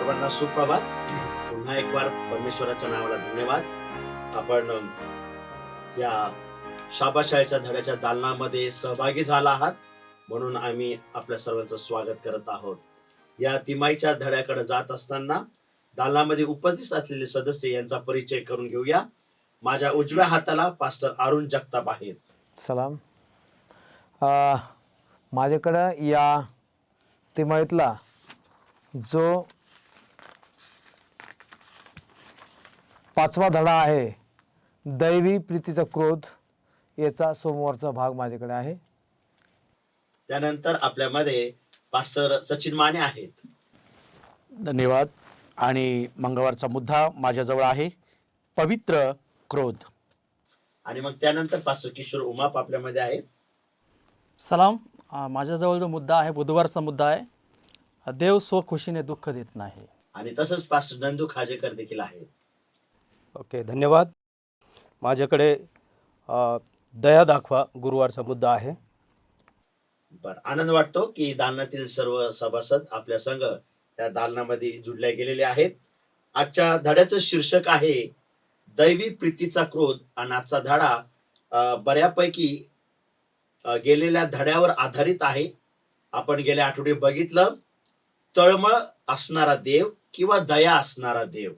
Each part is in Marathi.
सर्वांना सुप्रभात. पुन्हा एक वार परमेश्वराच्या नावाला धन्यवाद. आपण या शाबाशाळेच्या धड्याच्या दालनामध्ये सहभागी झाला आहात म्हणून आम्ही आपल्या सर्वांचं स्वागत करत आहोत. या तिमाहीच्या धड्याकडे जात असताना दालनामध्ये उपस्थित असलेले सदस्य यांचा परिचय करून घेऊया. माझ्या उजव्या हाताला पास्टर अरुण जगताप आहेत. सलाम. माझ्याकडं या तिमाहीतला जो 5वा धडा आहे, दैवी प्रीतीचा क्रोध, याचा सोमवारचा भाग माझ्याकडे आहे. त्यानंतर आपल्यामध्ये पास्टर सचिन माने आहेत. धन्यवाद. आणि मंगळवारचा मुद्दा माझ्याजवळ आहे, पवित्र क्रोध. आणि मग त्यानंतर पास्टर किशोर उमाप आपल्यामध्ये आहेत. सलाम. माझ्याजवळ जो मुद्दा आहे, बुधवारचा मुद्दा आहे, देव स्वखुशीने दुःख देत नाही. आणि तसंच पास्टर नंदू खाजेकर देखील आहेत. ओके, धन्यवाद. माझ्याकडे दया दाखवा गुरुवारचा मुद्दा आहे. बर, आनंद वाटतो की दालनातील सर्व सभासद आपल्या संघ त्या दालनामध्ये जुडल्या गेलेले आहेत. आजच्या धड्याचं शीर्षक आहे दैवी प्रीतीचा क्रोध. आणि आजचा धडा बऱ्यापैकी गेलेल्या धड्यावर आधारित आहे. आपण गेल्या आठवडे बघितलं तळमळ असणारा देव किंवा दया असणारा देव,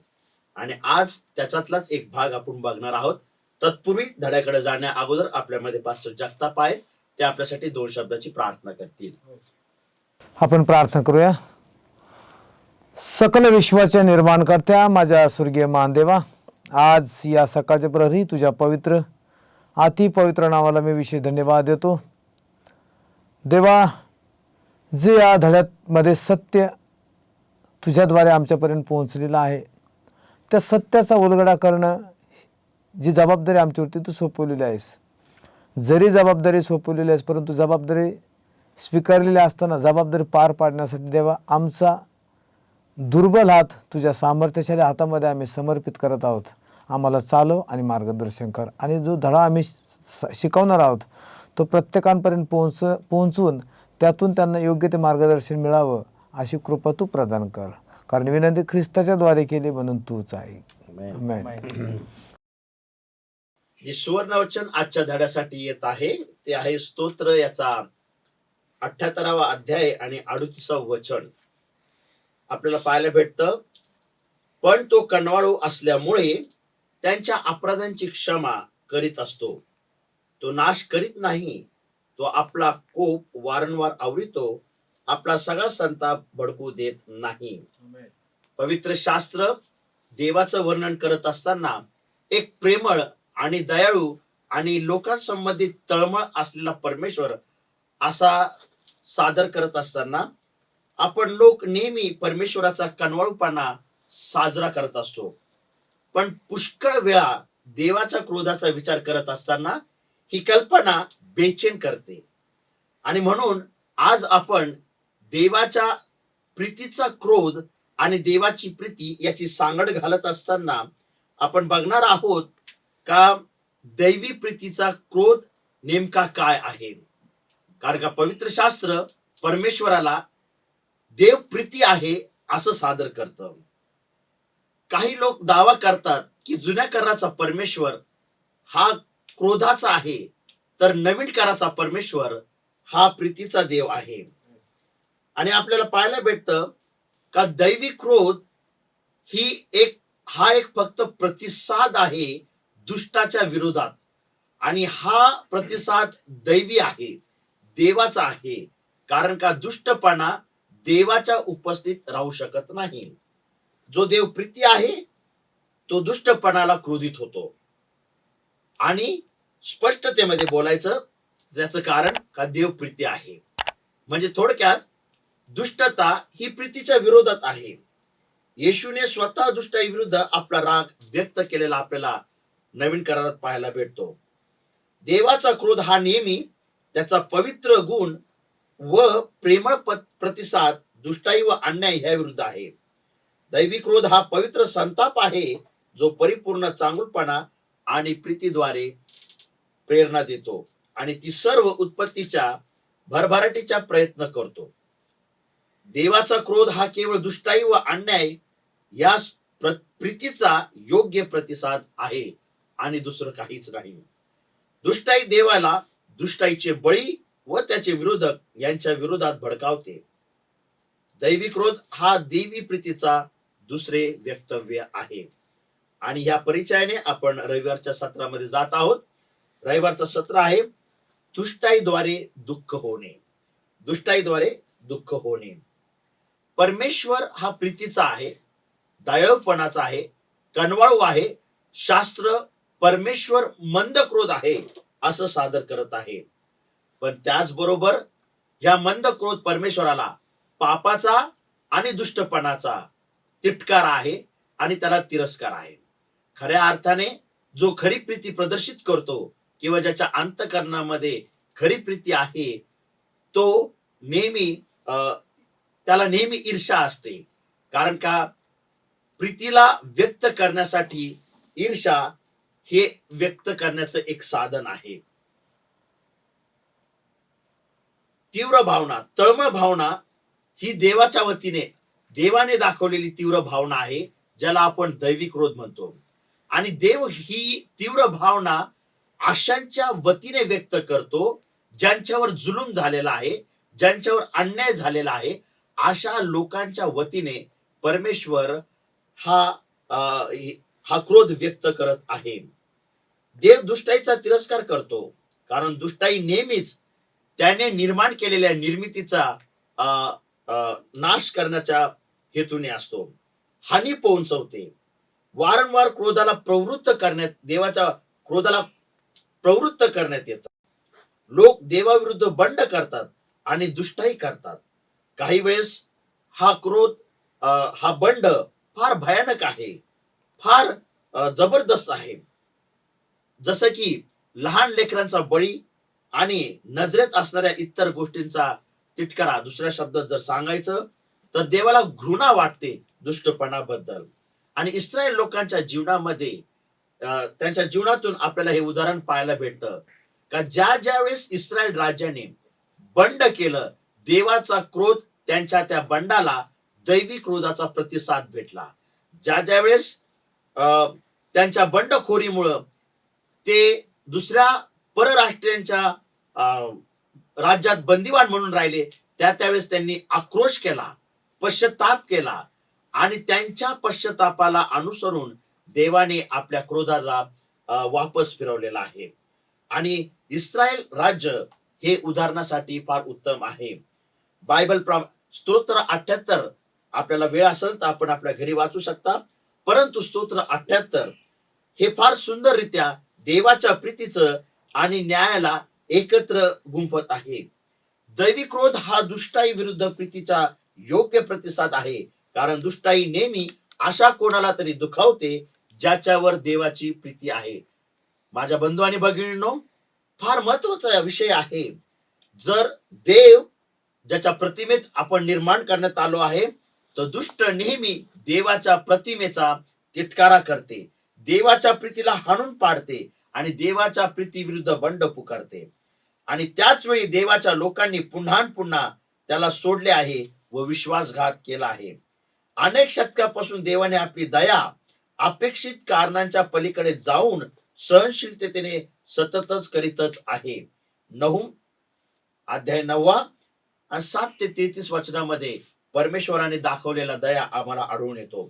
आणि आज त्याच्यातलाच एक भाग आपण बघणार आहोत. तत्पूर्वी धड्याकडे जाण्या अगोदर आपल्यामध्ये पास्टर जगताप आहेत. ते आपल्यासाठी 2 शब्दाची प्रार्थना करतील. आपण प्रार्थना करूया. सकल विश्वाच्या निर्माणकर्त्या माझ्या स्वर्गीय महादेवा, आज या सकाळच्या प्रहरी तुझ्या पवित्र अति पवित्र नावाला मी विशेष धन्यवाद देतो. देवा, जे या धड्यामध्ये सत्य तुझ्याद्वारे आमच्यापर्यंत पोहोचलेलं आहे, त्या सत्याचा उलगडा करणं जी जबाबदारी आमच्यावरती तू सोपवलेली आहेस. जरी जबाबदारी सोपवलेली आहेस, परंतु जबाबदारी स्वीकारलेली असताना जबाबदारी पार पाडण्यासाठी देवा आमचा दुर्बल हात तुझ्या सामर्थ्यशाली हातामध्ये आम्ही समर्पित करत आहोत. आम्हाला चालव आणि मार्गदर्शन कर. आणि जो धडा आम्ही शिकवणार आहोत तो प्रत्येकांपर्यंत पोहोचून त्यातून त्यांना योग्य ते मार्गदर्शन मिळावं अशी कृपा तू प्रदान कर. कारण विनंती ख्रिस्ताच्या द्वारे केली म्हणून तूच आहे. आमेन. जे सुवर्णवचन आजच्या धड्यासाठी येत आहे ते आहे स्तोत्र याचा 78वा अध्याय आणि 38व वचन. आपल्याला पाहायला भेटतं, पण तो कनवाळू असल्यामुळे त्यांच्या अपराधांची क्षमा करीत असतो. तो नाश करीत नाही. तो आपला कोप वारंवार आवरितो. आपला सगळा संताप भडकू देत नाही. पवित्र शास्त्र देवाचं वर्णन करत असताना एक प्रेमळ आणि दयाळू आणि लोकांसंबंधित तळमळ असलेला परमेश्वर असा सादर करत असताना आपण लोक नेहमी परमेश्वराचा कनवाळूपणा साजरा करत असतो. पण पुष्कळ वेळा देवाच्या क्रोधाचा विचार करत असताना ही कल्पना बेचैन करते. आणि म्हणून आज आपण देवाच्या प्रीतीचा क्रोध आणि देवाची प्रीती याची सांगड घालत असताना आपण बघणार आहोत का दैवी प्रीतीचा क्रोध नेमका काय आहे. कारण का पवित्र शास्त्र परमेश्वराला देव प्रीती आहे असं सादर करतं. काही लोक दावा करतात की जुन्या कराराचा परमेश्वर हा क्रोधाचा आहे, तर नवीन कराराचा परमेश्वर हा प्रीतीचा देव आहे. आणि आपल्याला पाहायला भेटतं का दैवी क्रोध हा एक फक्त प्रतिसाद आहे दुष्टाच्या विरोधात. आणि हा प्रतिसाद दैवी आहे, देवाचा आहे. कारण का दुष्टपणा देवाच्या उपस्थित राहू शकत नाही. जो देव प्रीती आहे तो दुष्टपणाला क्रोधित होतो. आणि स्पष्टतेमध्ये बोलायचं ज्याचं कारण का देव प्रीती आहे. म्हणजे थोडक्यात दुष्टता ही प्रीतीच्या विरोधात आहे. येशूने स्वतः दुष्टाविरुद्ध आपला राग व्यक्त केलेला आपल्याला नवीन करारात पाहायला भेटतो. देवाचा क्रोध हा नेहमी त्याचा पवित्र गुण व प्रेमळ प्रतिसाद दुष्टाई व अन्याय ह्या विरुद्ध आहे. दैवी क्रोध हा पवित्र संताप आहे जो परिपूर्ण चांगुलपणा आणि प्रीतीद्वारे प्रेरणा देतो आणि ती सर्व उत्पत्तीच्या भरभराटीचा प्रयत्न करतो. देवाचा क्रोध हा केवळ दुष्टाई व अन्याय या प्रीतीचा योग्य प्रतिसाद आहे आणि दुसरं काहीच नाही. दुष्टाई देवाला दुष्टाईचे बळी व त्याचे विरोधक यांच्या विरोधात भडकावते. दैवी क्रोध हा देवी प्रीतीचा दुसरे वक्तव्य आहे. आणि या परिचयाने आपण रविवारच्या सत्रामध्ये जात आहोत. रविवारचं सत्र आहे दुष्टाईद्वारे दुःख होणे. दुष्टाईद्वारे दुःख होणे. परमेश्वर हा प्रीतीचा आहे, दयाळूपणाचा आहे, कनवाळू आहे. शास्त्र परमेश्वर मंद क्रोध आहे असं सादर करत आहे. पण त्याचबरोबर या मंद क्रोध परमेश्वराला पापाचा आणि दुष्टपणाचा तिटकार आहे आणि त्याला तिरस्कार आहे. खऱ्या अर्थाने जो खरी प्रीती प्रदर्शित करतो किंवा ज्याच्या अंतःकरणामध्ये खरी प्रीती आहे तो नेहमी त्याला नेहमी ईर्ष्या असते. कारण का प्रीतीला व्यक्त करण्यासाठी ईर्ष्या हे व्यक्त करण्याचं एक साधन आहे. तीव्र भावना, तळमळ भावना ही देवाच्या वतीने देवाने दाखवलेली तीव्र भावना आहे, ज्याला आपण दैवी क्रोध म्हणतो. आणि देव ही तीव्र भावना आशांच्या वतीने व्यक्त करतो, ज्यांच्यावर जुलूम झालेला आहे, ज्यांच्यावर अन्याय झालेला आहे, अशा लोकांच्या वतीने परमेश्वर हा क्रोध व्यक्त करत आहे. देव दुष्टाईचा तिरस्कार करतो, कारण दुष्टाई नेहमीच त्याने निर्माण केलेल्या निर्मितीचा नाश करण्याच्या हेतूने असतो. हानी पोहोचवते. वारंवार क्रोधाला प्रवृत्त करण्यात, देवाच्या क्रोधाला प्रवृत्त करण्यात येतात. लोक देवाविरुद्ध बंड करतात आणि दुष्टाई करतात. काही वेळेस हा क्रोध, हा बंड फार भयानक आहे, फार जबरदस्त आहे. जसं की लहान लेकरांचा बळी आणि नजरेत असणाऱ्या इतर गोष्टींचा तिटकारा. दुसऱ्या शब्दात जर सांगायचं तर देवाला घृणा वाटते दुष्टपणाबद्दल. आणि इस्रायल लोकांच्या जीवनामध्ये त्यांच्या जीवनातून आपल्याला हे उदाहरण पाहायला भेटतं का ज्या वेळेस इस्रायल राज्याने बंड केलं, देवाचा क्रोध त्यांच्या त्या बंडाला दैवी क्रोधाचा प्रतिसाद भेटला. ज्या वेळेस त्यांच्या बंडखोरीमुळं ते दुसऱ्या परराष्ट्रीयांच्या राज्यात बंदिवान म्हणून राहिले, त्यावेळेस त्यांनी आक्रोश केला, पश्चाताप केला आणि त्यांच्या पश्चातापाला अनुसरून देवाने आपल्या क्रोधाला वापस फिरवलेला आहे. आणि इस्रायल राज्य हे उदाहरणासाठी फार उत्तम आहे. बायबल स्तोत्र 78 आपल्याला वेळ असेल तर आपण आपल्या घरी वाचू शकता. परंतु स्तोत्र 78 हे फार सुंदररित्या देवाच्या प्रीतीचं आणि न्यायाला एकत्र गुंफत आहे. दैवी क्रोध हा दुष्टाई विरुद्ध प्रीतीचा योग्य प्रतिसाद आहे, कारण दुष्टाई नेहमी अशा कोणाला तरी दुखावते ज्याच्यावर देवाची प्रीती आहे. माझ्या बंधू आणि भगिनींनो, फार महत्वाचा विषय आहे. जर देव ज्याच्या प्रतिमेत आपण निर्माण करण्यात आलो आहे, तर दुष्ट नेहमी देवाच्या प्रतिमेचा तिटकारा करते, देवाच्या प्रीतीला हाणून पाडते आणि देवाच्या प्रीती विरुद्ध बंड पुकारते. आणि त्याच वेळी देवाच्या लोकांनी पुन्हा त्याला सोडले आहे व विश्वासघात केला आहे. अनेक शतकापासून देवाने आपली दया अपेक्षित कारणांच्या पलीकडे जाऊन सहनशीलतेने सततच करीतच आहे. नहूम अध्याय 9 आणि 7 ते 33 वचनामध्ये परमेश्वराने दाखवलेला दया आम्हाला आढळून येतो.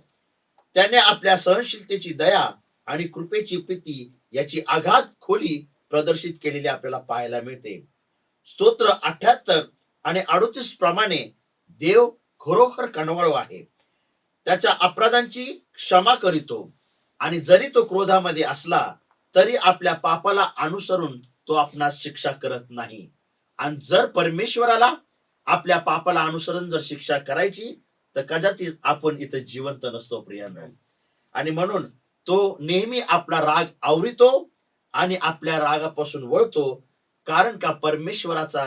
त्याने आपल्या सहनशीलतेची दया आणि कृपेची प्रीती याची आघात खोली प्रदर्शित केलेली आपल्याला पाहायला मिळते. स्तोत्र 78 आणि 38 प्रमाणे देव खरोखर कनवाळू आहे. त्याच्या अपराधांची क्षमा करीतो आणि जरी तो क्रोधामध्ये असला तरी आपल्या पापाला अनुसरून तो आपणास शिक्षा करत नाही. आणि जर परमेश्वराला आपल्या पापाला अनुसरून जर शिक्षा करायची तर कदाचित आपण इथे जिवंत नसतो प्रियांनो. आणि म्हणून तो नेहमी आपला राग आवरितो आणि आपल्या रागापासून वळतो, कारण का परमेश्वराचा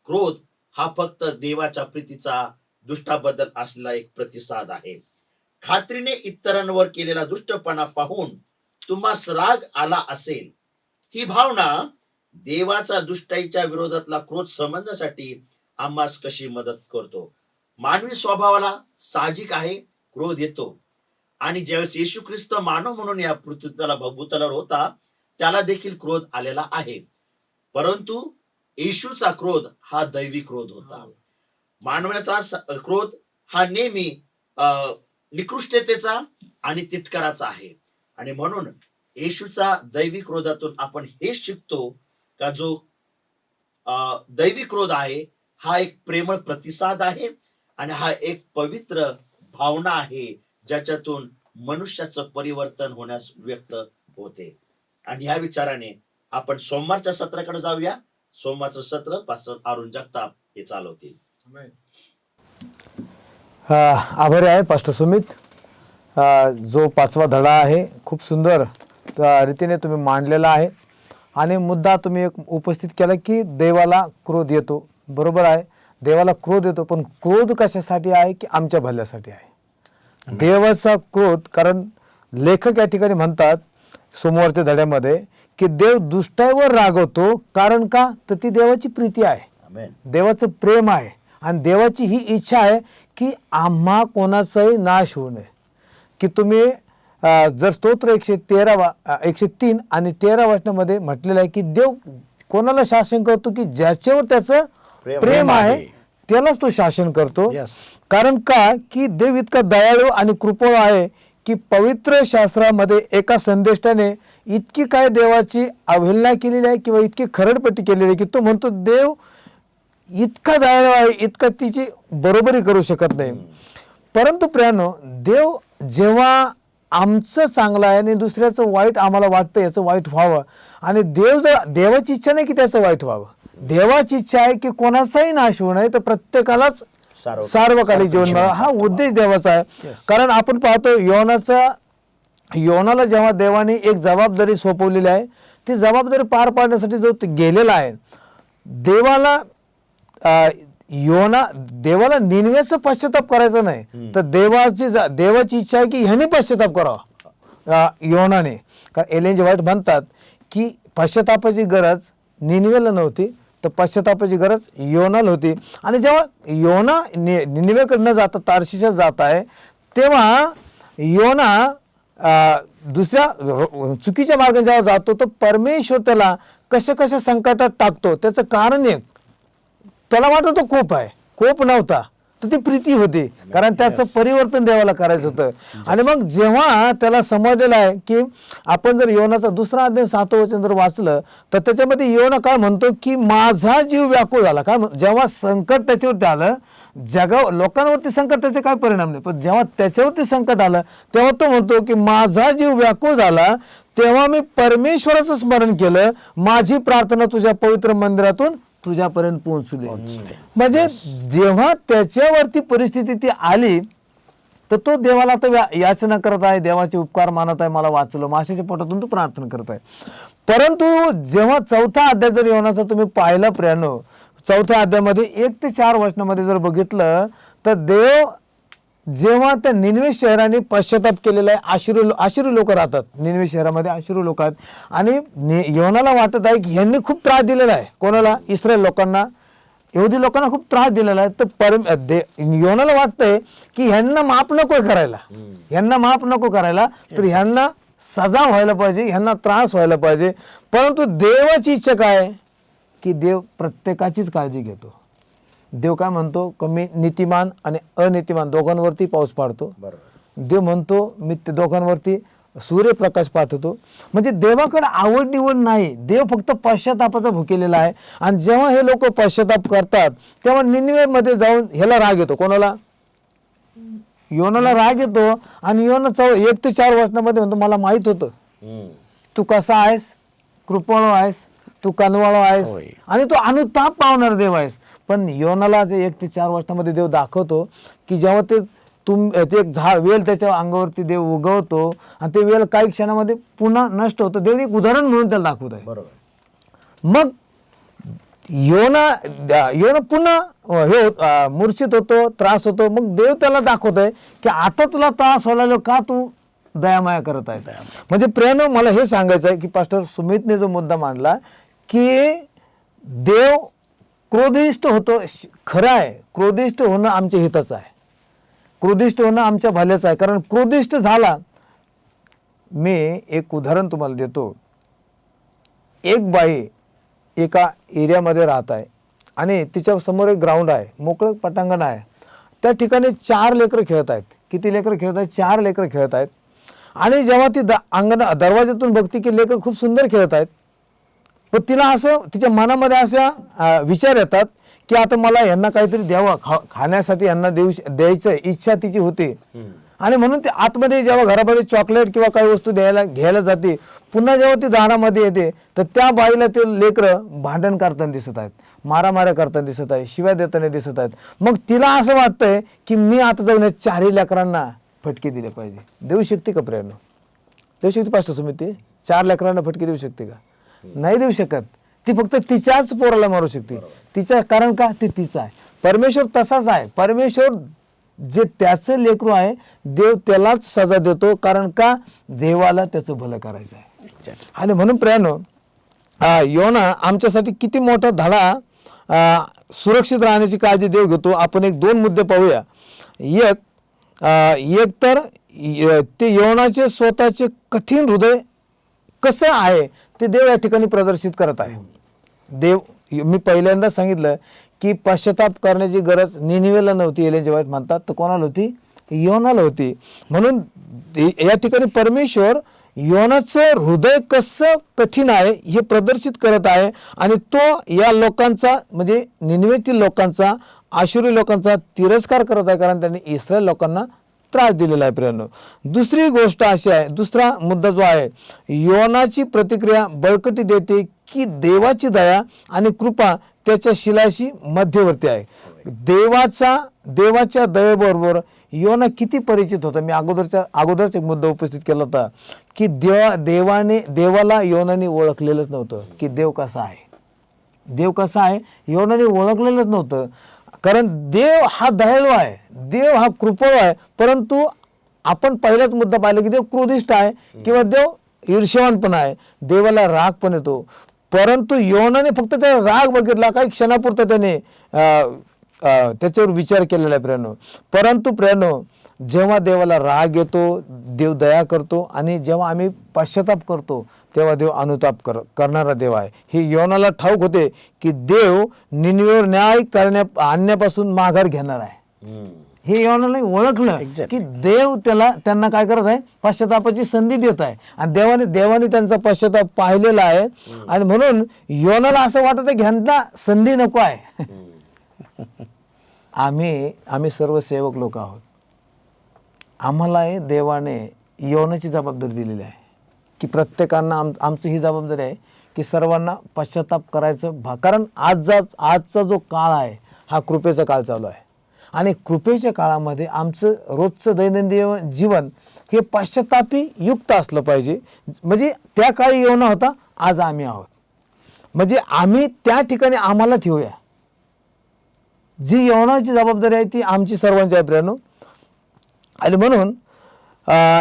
क्रोध हा फक्त देवाच्या प्रीतीचा दुष्टाबद्दल असलेला एक प्रतिसाद आहे. खात्रीने इतरांवर केलेला दुष्टपणा पाहून तुम्हास राग आला असेल. ही भावना देवाचा दुष्टाईच्या विरोधातला क्रोध समजण्यासाठी आम्हास कशी मदत करतो. मानवी स्वभावाला साहजिक आहे, क्रोध येतो. आणि ज्यावेळेस येशू ख्रिस्त मानव म्हणून या पृथ्वीतला भूतलावर होता, त्याला देखील क्रोध आलेला आहे. परंतु येशूचा क्रोध हा दैवी क्रोध होता. मानवाचा क्रोध हा नेहमी निकृष्टतेचा आणि तिटकाराचा आहे. आणि म्हणून येशूचा दैवी क्रोधातून आपण हे शिकतो का जो दैवी क्रोध आहे हा एक प्रेमळ प्रतिसाद आहे आणि हा एक पवित्र भावना आहे, ज्याच्यातून मनुष्याचं परिवर्तन होण्यास व्यक्त होते. आणि ह्या विचाराने आपण सोमवारच्या सत्राकडे जाऊया. सोमवारचं सत्र पास्टर अरुण जगताप हे चालवतील. आभारी आहे पास्टर सुमित. जो 5वा धडा आहे खूप सुंदर रीतीने तुम्ही मांडलेला आहे आणि मुद्दा तुम्ही एक उपस्थित केला की देवाला क्रोध येतो. बरोबर आहे, देवाला क्रोध येतो, पण क्रोध कशासाठी आहे की आमच्या भल्यासाठी आहे. देवाचा क्रोध, कारण लेखक या ठिकाणी म्हणतात सोमवारच्या धड्यामध्ये की देव दुष्टावर रागवतो. कारण का, तर ती देवाची प्रीती आहे, देवाचं प्रेम आहे आणि देवाची ही इच्छा आहे की आम्हा कोणाचाही नाश होऊ नये. की तुम्ही जर स्तोत्र 103 आणि 13 वचनामध्ये म्हटलेलं आहे की देव कोणाला शासन करतो की ज्याच्यावर त्याचं प्रेम आहे त्यालाच तो शासन करतो. कारण का, की देव इतका दयाळू आणि कृपाळू आहे की पवित्र शास्त्रामध्ये एका संदेष्टाने इतकी काय देवाची अवहेलना केलेली आहे किंवा इतकी खरडपट्टी केलेली आहे की तो म्हणतो देव इतका दयाळू आहे, इतका तिची बरोबरी करू शकत नाही. परंतु प्रियानो, देव जेव्हा आमचं चांगलं आहे आणि दुसऱ्याचं वाईट आम्हाला वाटतं याचं वाईट व्हावं, आणि देवाची इच्छा नाही की त्याचं वाईट व्हावं. देवाची इच्छा आहे की कोणाचाही नाश होऊ नये, तर प्रत्येकालाच सार्वकालिक जीवन मिळावं, हा उद्देश देवाचा आहे. कारण आपण पाहतो योनाला जेव्हा देवाने एक जबाबदारी सोपवलेली आहे, ती जबाबदारी पार पाडण्यासाठी जो गेलेला आहे, देवाला निनवेचं पश्चाताप करायचं नाही, तर देवाची इच्छा आहे की ह्याने पश्चाताप करावा योनाने. कारण एलेन जी व्हाईट म्हणतात की पश्चातापाची गरज निनवेला नव्हती, तर पश्चातापाची गरज योनाला होती. आणि जेव्हा योना निनवेकडे न जाता तार्शिशात जात आहे, तेव्हा योना दुसऱ्या चुकीच्या मार्गाने जेव्हा जातो, तर परमेश्वर त्याला कशा संकटात टाकतो. त्याचं कारण एक, त्याला वाटत तो कोप आहे, कोप नव्हता, तर ती प्रीती होती, कारण त्याचं परिवर्तन देवाला करायचं होतं. आणि मग जेव्हा त्याला समजलेलं आहे की आपण जर योनाचा 2 अध्याय 7 वचन जर वाचलं, तर त्याच्यामध्ये योना काय म्हणतो की माझा जीव व्याकुळ झाला. काय जेव्हा संकट त्याच्यावरती आलं, लोकांवरती संकट त्याचे काय परिणाम नाही, पण जेव्हा त्याच्यावरती संकट आलं तेव्हा तो म्हणतो की माझा जीव व्याकुळ झाला, तेव्हा मी परमेश्वराचं स्मरण केलं, माझी प्रार्थना तुझ्या पवित्र मंदिरातून तुझ्यापर्यंत पोहोचली. म्हणजे जेव्हा त्याच्यावरती परिस्थिती ती आली, तर तो देवाला आता याचना करत आहे, देवाचे उपकार मानत आहे, मला वाचलं, माशाच्या पोटातून तो प्रार्थना करत आहे. परंतु जेव्हा 4था अध्याय जर योनाचा तुम्ही पाहिला प्रियानो, 4थ्या अध्यायामध्ये 1 ते 4 वचनामध्ये जर बघितलं, तर देव जेव्हा त्या निनवे शहराने पश्चाताप केलेला आहे, आशिरू लोक राहतात निनवे शहरामध्ये, आशिरू लोक आहेत, आणि योनाला वाटत आहे की ह्यांनी खूप त्रास दिलेला आहे. कोणाला? इस्रायल लोकांना, यहुदी लोकांना खूप त्रास दिलेला आहे. तर योनाला वाटतंय की ह्यांना माफ नको करायला, तर ह्यांना सजा व्हायला पाहिजे, ह्यांना त्रास व्हायला पाहिजे. परंतु देवाची इच्छा काय की देव प्रत्येकाचीच काळजी घेतो. देव काय म्हणतो, कमी नीतिमान आणि अनीतिमान दोघांवरती पाऊस पाडतो. देव म्हणतो मी ते दोघांवरती सूर्यप्रकाश पाठवतो. म्हणजे देवाकडे आवड निवड नाही, देव फक्त पश्चातापाचा भुकेलेला आहे. आणि जेव्हा हे लोक पश्चाताप करतात, तेव्हा निनिवेमध्ये जाऊन ह्याला राग येतो. कोणाला? योनाला राग येतो. आणि योना 1 ते 4 वचनामध्ये म्हणतो मला माहित होतं तू कसा आहेस, कृपाळू आहेस, तू कनवाळू आहेस आणि तू अनुताप पावणार देव आहेस. पण योनाला जे 1 ते 4 वचनामध्ये देव दाखवतो की जेव्हा ते एक वेल त्याच्या अंगावरती देव उगवतो आणि ते वेल काही क्षणामध्ये पुन्हा नष्ट होतं. देव एक उदाहरण म्हणून त्याला दाखवत आहे. मग योना पुन्हा मूर्छित होतो, त्रास होतो. मग देव त्याला दाखवत आहे की आता तुला त्रास व्हायला का तू दयामाया करत आहे. म्हणजे प्रियानो, मला हे सांगायचं आहे की पास्टर सुमितने जो मुद्दा मांडला की देव क्रोधिष्ट होतो, खरं आहे, क्रोधिष्ट होणं आमच्या हिताचं आहे, क्रोधिष्ट होणं आमच्या भल्याचं आहे. कारण क्रोधिष्ट झाला, मी एक उदाहरण तुम्हाला देतो. एक बाई एका एरियामध्ये राहत आहे आणि तिच्या समोर एक ग्राउंड आहे, मोकळं पटांगण आहे. त्या ठिकाणी 4 लेकरं खेळत आहेत. किती लेकरं खेळत आहेत? 4 लेकरं खेळत आहेत. आणि जेव्हा ती दरवाज्यातून बघते की लेकरं खूप सुंदर खेळत आहेत, पण तिला असं, तिच्या मनामध्ये अशा विचार येतात की आता मला यांना काहीतरी द्यावं, खाण्यासाठी यांना द्यायचं इच्छा तिची होते. आणि म्हणून ते आतमध्ये जेव्हा घरामध्ये चॉकलेट किंवा काही वस्तू घ्यायला जाते, पुन्हा जेव्हा ती दारामध्ये येते तर त्या बाईला ते लेकरं भांडण करताना दिसत आहेत, मारामाऱ्या करताना दिसत आहे, शिव्या देताना दिसत आहेत. मग तिला असं वाटतंय की मी आता जाऊन या 4ही लेकरांना फटके दिले पाहिजे. देऊ शकते का प्रेरणा? देऊ शकते पास्टर सुमित? ती 4 लेकरांना फटके देऊ शकते का? नाही देऊ शकत. ती फक्त तिच्याच पोराला मारू शकते. तिच्या, कारण का? ते तिचं आहे. परमेश्वर तसाच आहे. परमेश्वर जे त्याचं लेकरू आहे, देव त्यालाच सजा देतो. कारण का? देवाला त्याचं भलं करायचं आहे. आणि म्हणून प्रियानो, योना आमच्यासाठी किती मोठा धडा, सुरक्षित राहण्याची काळजी देव घेतो. आपण 1-2 मुद्दे पाहूया. एक तर ते योनाचे स्वतःचे कठीण हृदय कसं आहे ते देव या ठिकाणी प्रदर्शित करत आहे. देव, मी पहिल्यांदा सांगितलं की पश्चाताप करण्याची गरज निनिवेला नव्हती, एलेन जी व्हाईट म्हणतात, तर कोणाला होती? योनाला होती. म्हणून या ठिकाणी परमेश्वर योनाचं हृदय कसं कठीण आहे हे प्रदर्शित करत आहे. आणि तो या लोकांचा, म्हणजे निनिवेतील लोकांचा, आशुरी लोकांचा तिरस्कार करत आहे, कारण त्यांनी इस्रायल लोकांना त्रास दिलेला आहे. प्रियांनो, दुसरी गोष्ट अशी आहे, दुसरा मुद्दा जो आहे, योनाची प्रतिक्रिया बळकटी देते की देवाची दया आणि कृपा त्याच्या शिलाशी मध्यवर्ती आहे. देवाच्या दयेबरोबर योना किती परिचित होता. मी अगोदरच एक मुद्दा उपस्थित केला होता की देवाला योनाने ओळखलेलंच नव्हतं की देव कसा आहे. देव कसा आहे योनाने ओळखलेलंच नव्हतं. कारण देव हा दयाळू आहे, देव हा कृपाळू आहे. परंतु आपण पहिलाच मुद्दा पाहिला की देव क्रोधिष्ठ आहे किंवा देव ईर्ष्यवान पण आहे, देवाला राग पण येतो. परंतु योनाने फक्त त्याचा राग बघितला, काही क्षणापुरता त्याने त्याच्यावर विचार केलेला आहे प्रियांनो. परंतु प्रियांनो, जेव्हा देवाला राग येतो, देव दया करतो. आणि जेव्हा आम्ही पश्चाताप करतो तेव्हा देव अनुताप करणारा देव आहे. हे योनाला ठाऊक होते की देव निनिवेवर न्याय आणण्यापासून माघार घेणार आहे. हे योनाला ओळखलं की देव त्यांना काय करत आहे? पश्चातापाची संधी देत आहे. आणि देवाने त्यांचा पश्चाताप पाहिलेला आहे. आणि म्हणून योनाला असं वाटत आहे की ह्यांना संधी नको आहे. आम्ही सर्व सेवक लोक आहोत. आम्हाला देवाने योनाची जबाबदारी दिलेली आहे की प्रत्येकांना आमची ही जबाबदारी आहे की सर्वांना पश्चाताप करायचं. कारण आजचा जो काळ आहे हा कृपेचा काळ चालू आहे. आणि कृपेच्या काळामध्ये आमचं रोजचं दैनंदिन जीवन हे पश्चातापी युक्त असलं पाहिजे. म्हणजे त्या काळी योना होता, आज आम्ही आहोत. म्हणजे आम्ही त्या ठिकाणी आम्हाला ठेवूया. जी योनाची जबाबदारी आहे ती आमची सर्वांची आहे प्रियांनो. आणि म्हणून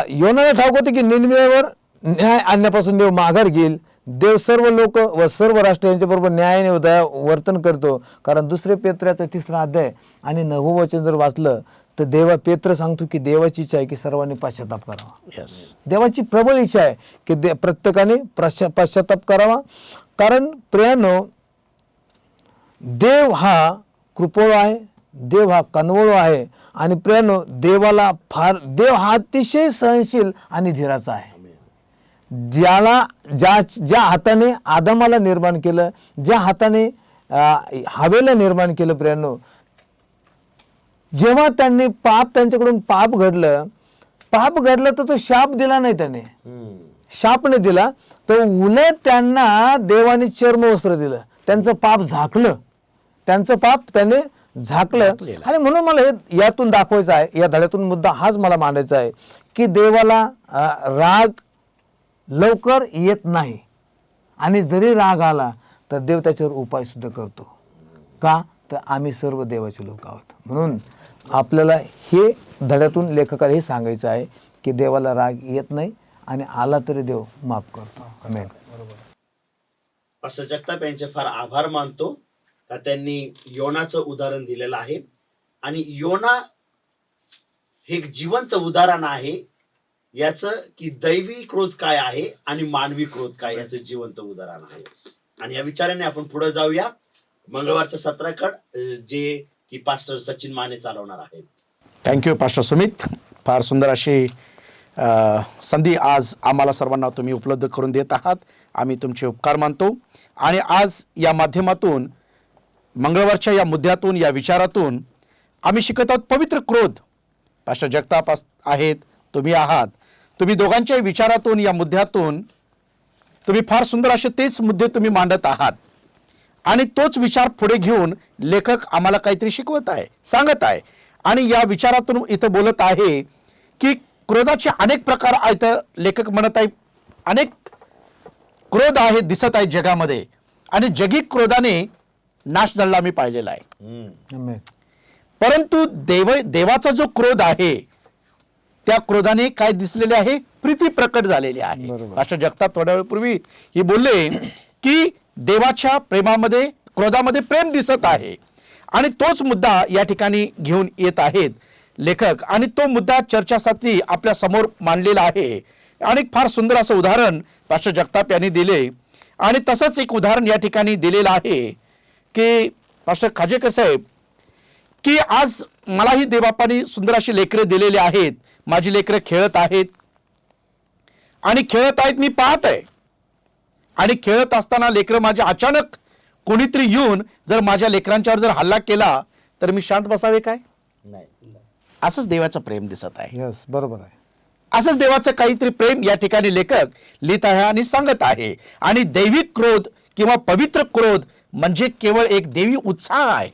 योनाला ठाऊक होते की निनिवेवर न्याय आणण्यापासून देव माघार घेईल. देव सर्व लोक व सर्व राष्ट्र यांच्याबरोबर न्यायाने दया वर्तन करतो. कारण 2 पेत्राचा 3रा अध्याय आणि 9वं वचन जर वाचलं तर पेत्र सांगतो की देवाची इच्छा आहे की सर्वांनी पश्चाताप करावा. देवाची प्रबळ इच्छा आहे की प्रत्येकाने पश्चाताप करावा. कारण प्रियांनो, देव हा कृपाळू आहे, देव हा कनवळू आहे. आणि प्रियांनो, देव हा अतिशय सहनशील आणि धीराचा आहे. ज्या हाताने आदमाला निर्माण केलं, ज्या हाताने हवेला निर्माण केलं प्रियांनो, जेव्हा त्यांच्याकडून पाप घडलं तर तो शाप दिला नाही, त्याने शाप नाही दिला, तर उलट त्यांना देवाने चर्मवस्त्र दिलं. त्यांचं पाप झाकलं, त्याने झाकलं. आणि म्हणून मला हे यातून दाखवायचं आहे, या धड्यातून मुद्दा हाच मला मांडायचा आहे की देवाला राग लवकर येत नाही. आणि जरी राग आला तर देव त्याच्यावर उपाय सुद्धा करतो. का? तर आम्ही सर्व देवाचे लोक आहोत. म्हणून आपल्याला हे धड्यातून लेखकाला हे सांगायचं आहे की देवाला राग येत नाही आणि आला तरी देव माफ करतो. आमेन. पास्टर जगताप यांचे फार आभार मानतो का त्यांनी योनाचं उदाहरण दिलेलं आहे आणि योना हे एक जिवंत उदाहरण आहे याचं की दैवी क्रोध काय आहे आणि मानवी क्रोध काय याचं जिवंत उदाहरण आहे. आणि या विचाराने आपण पुढे जाऊया मंगळवारच्या सत्राकडे जे की पास्टर सचिन माने चालवणार आहेत. Thank you pastor Sumit. फार सुंदर अशी संधी आज आम्हाला सर्वांना तुम्ही उपलब्ध करून देत आहात. आम्ही तुमचे उपकार मानतो आणि आज या माध्यमातून मंगळवारच्या या मुद्द्यातून या विचारातून आम्ही शिकत आहोत पवित्र क्रोध. पास्टर जगताप आहेत, तुम्ही आहात. तुम्ही दोघांच्या विचारातून या मुद्द्यातून तुम्ही फार सुंदर असे तेच मुद्दे तुम्ही मांडत आहात आणि तोच विचार पुढे घेऊन लेखक आम्हाला काहीतरी शिकवत आहे, सांगत आहे आणि या विचारातून इथं बोलत आहे की क्रोधाचे अनेक प्रकार आहेत. लेखक म्हणत आहे अनेक क्रोध आहेत दिसत आहेत जगामध्ये आणि जगी क्रोधाने नाश झालेला आम्ही पाहिलेला आहे. आमेन. परंतु देवाचा जो क्रोध आहे त्या क्रोधाने काय दिसलेले आहे, प्रीती प्रकट झालेली आहे. बरोबर. पास्टर जगताप थोड्या वेळपूर्वी हे बोलले की देवाच्या प्रेमामध्ये क्रोधामध्ये प्रेम दिसत आहे आणि तोच मुद्दा या ठिकाणी घेऊन येत आहेत लेखक आणि तो मुद्दा चर्चासाठी आपल्या समोर मांडलेला आहे. आणि फार सुंदर असं उदाहरण पास्टर जगताप यांनी दिले आणि तसंच एक उदाहरण या ठिकाणी दिलेलं आहे की पास्टर खाजेकर साहेब की आज मलाही देवबापांनी सुंदर अशी लेकरे दिलेली आहेत. माझी लेकरं खेळत आहेत आणि खेळत आहेत, मी पाहत आहे आणि खेळत असताना लेकरं माझे अचानक कोणीतरी येऊन जर माझ्या लेकरांच्यावर जर हल्ला केला तर मी शांत बसावे काय? नाही. असंच देवाचं प्रेम दिसत आहे. यस, बरोबर आहे. असंच देवाचं काहीतरी प्रेम या ठिकाणी लेखक लिहित आहे आणि सांगत आहे. आणि दैविक क्रोध किंवा पवित्र क्रोध म्हणजे केवळ एक देवी उत्साह आहे.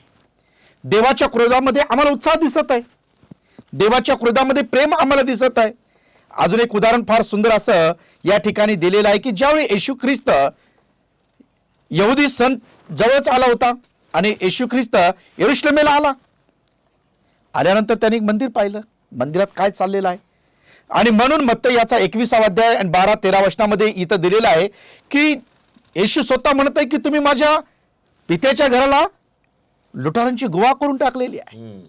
देवाच्या क्रोधामध्ये आम्हाला उत्साह दिसत आहे, देवाच्या क्रोधामध्ये प्रेम आम्हाला दिसत आहे. अजून एक उदाहरण फार सुंदर असं या ठिकाणी दिलेलं आहे की ज्यावेळी येशू ख्रिस्त यहुदी सण जवळच आला होता आणि येशू ख्रिस्त यरुशलेमेला आल्यानंतर त्यांनी एक मंदिर पाहिलं, मंदिरात काय चाललेलं आहे. आणि म्हणून मत्ती याचा 21 अध्याय आणि 12-13 वचनामध्ये इथं दिलेलं आहे की येशू स्वतः म्हणत आहे की तुम्ही माझ्या पित्याच्या घराला लुटारांची गुहा करून टाकलेली आहे.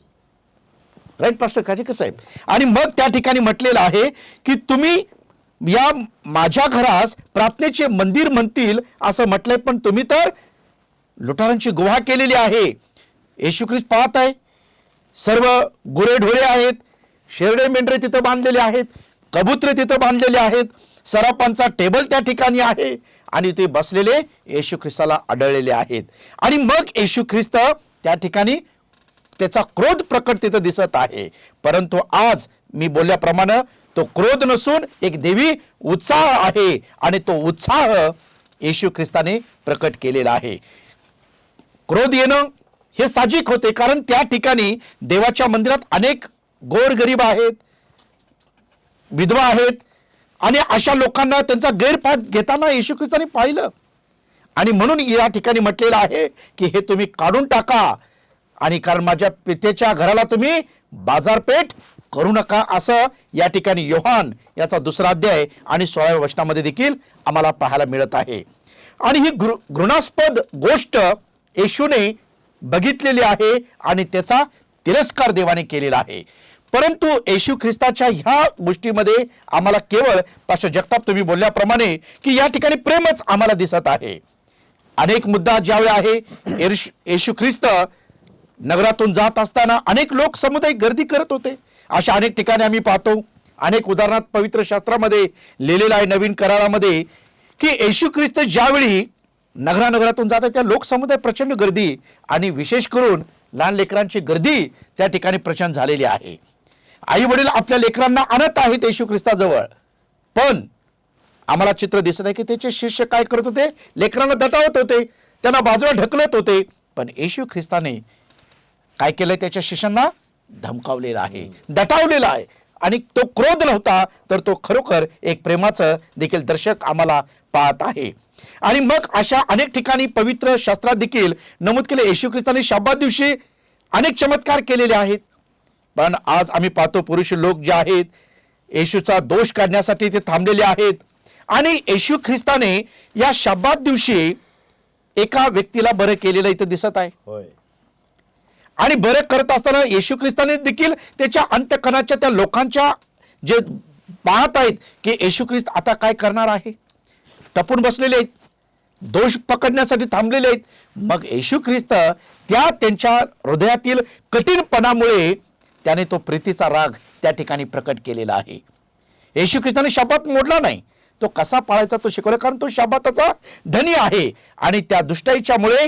राईट पास्टर खाजेकर साहेब. आणि मग त्या ठिकाणी म्हटलेलं आहे की तुम्ही या माझ्या घरास प्रार्थनेचे मंदिर म्हणतील असं म्हटलंय, पण तुम्ही तर लुटारांची गुहा केलेली आहे. येशू ख्रिस्त पाहत आहे, सर्व गुरेढोरे आहेत, शेरडे मेंढरे तिथं बांधलेले आहेत, कबुतरे तिथं बांधलेले आहेत, सरापांचा टेबल त्या ठिकाणी आहे आणि ते बसलेले येशू ख्रिस्ताला आढळलेले आहेत. आणि मग येशू ख्रिस्त त्या ठिकाणी त्याचा क्रोध प्रकट तिथं दिसत आहे. परंतु आज मी बोलल्याप्रमाणे तो क्रोध नसून एक देवी उत्साह आहे आणि तो उत्साह येशू ख्रिस्ताने प्रकट केलेला आहे. क्रोध येणं हे साहजिक होते कारण त्या ठिकाणी देवाच्या मंदिरात अनेक गोरगरीब आहेत, विधवा आहेत आणि अशा लोकांना त्यांचा गैरफायदा घेताना येशू ख्रिस्ताने पाहिलं. आणि म्हणून या ठिकाणी म्हटलेलं आहे की हे तुम्ही काढून टाका आणि कारण माझ्या पित्याच्या घराला तुम्ही बाजारपेठ करू नका असं या ठिकाणी योहान याचा 2 अध्याय आणि 16व्या वचनामध्ये देखील आम्हाला पाहायला मिळत आहे. आणि ही घृणास्पद गोष्ट येशूने बघितलेली आहे आणि त्याचा तिरस्कार देवाने केलेला आहे. परंतु येशू ख्रिस्ताच्या ह्या गोष्टीमध्ये आम्हाला केवळ पास्टर जगताप तुम्ही बोलल्याप्रमाणे की या ठिकाणी प्रेमच आम्हाला दिसत आहे. अनेक मुद्दा ज्यावेळी आहे येशू ख्रिस्त नगरातून जात असताना अनेक लोक समुदाय गर्दी करत होते. अशा अनेक ठिकाणी आम्ही पाहतो. अनेक उदाहरणात पवित्र शास्त्रामध्ये लिहिलेलं आहे नवीन करारामध्ये की येशू ख्रिस्त ज्यावेळी नगरातून जातात त्या लोकसमुदाय प्रचंड गर्दी आणि विशेष करून लहान लेकरांची गर्दी त्या ठिकाणी प्रचंड झालेली आहे. आई वडील आपल्या लेकरांना आणत आहेत येशू ख्रिस्ताजवळ, पण आम्हाला चित्र दिसत आहे की त्याचे शिष्य काय करत होते, लेकरांना दटावत होते, त्यांना बाजूला ढकलत होते. पण येशू ख्रिस्ताने काय केलंय, त्याच्या शिष्यांना धमकावलेला आहे, दटावलेला आहे. आणि तो क्रोध नव्हता तर तो खरोखर एक प्रेमाचं देखील दर्शक आम्हाला पाहत आहे. आणि मग अशा अनेक ठिकाणी पवित्र शास्त्रात देखील नमूद केले येशू ख्रिस्ताने शब्बात दिवशी अनेक चमत्कार केलेले आहेत. पण आज आम्ही पाहतो पुरुष लोक जे आहेत येशूचा दोष काढण्यासाठी ते थांबलेले आहेत. आणि येशू ख्रिस्ताने या शब्बात दिवशी एका व्यक्तीला बरं केलेलं इथं दिसत आहे. होय. आणि बरं करत असताना येशू ख्रिस्ताने देखील त्याच्या अंतःकरणाच्या त्या लोकांच्या जे पाहत आहेत की येशू ख्रिस्त आता काय करणार आहे, टपून बसलेले आहेत, दोष पकडण्यासाठी थांबलेले आहेत. मग येशू ख्रिस्त त्यांच्या हृदयातील कठीणपणामुळे त्याने तो प्रीतीचा राग त्या ठिकाणी प्रकट केलेला आहे. येशू ख्रिस्ताने शब्दात मोडला नाही, तो कसा पाळायचा तो शिकवला, कारण तो शब्दाचा धनी आहे. आणि त्या दुष्टाईच्यामुळे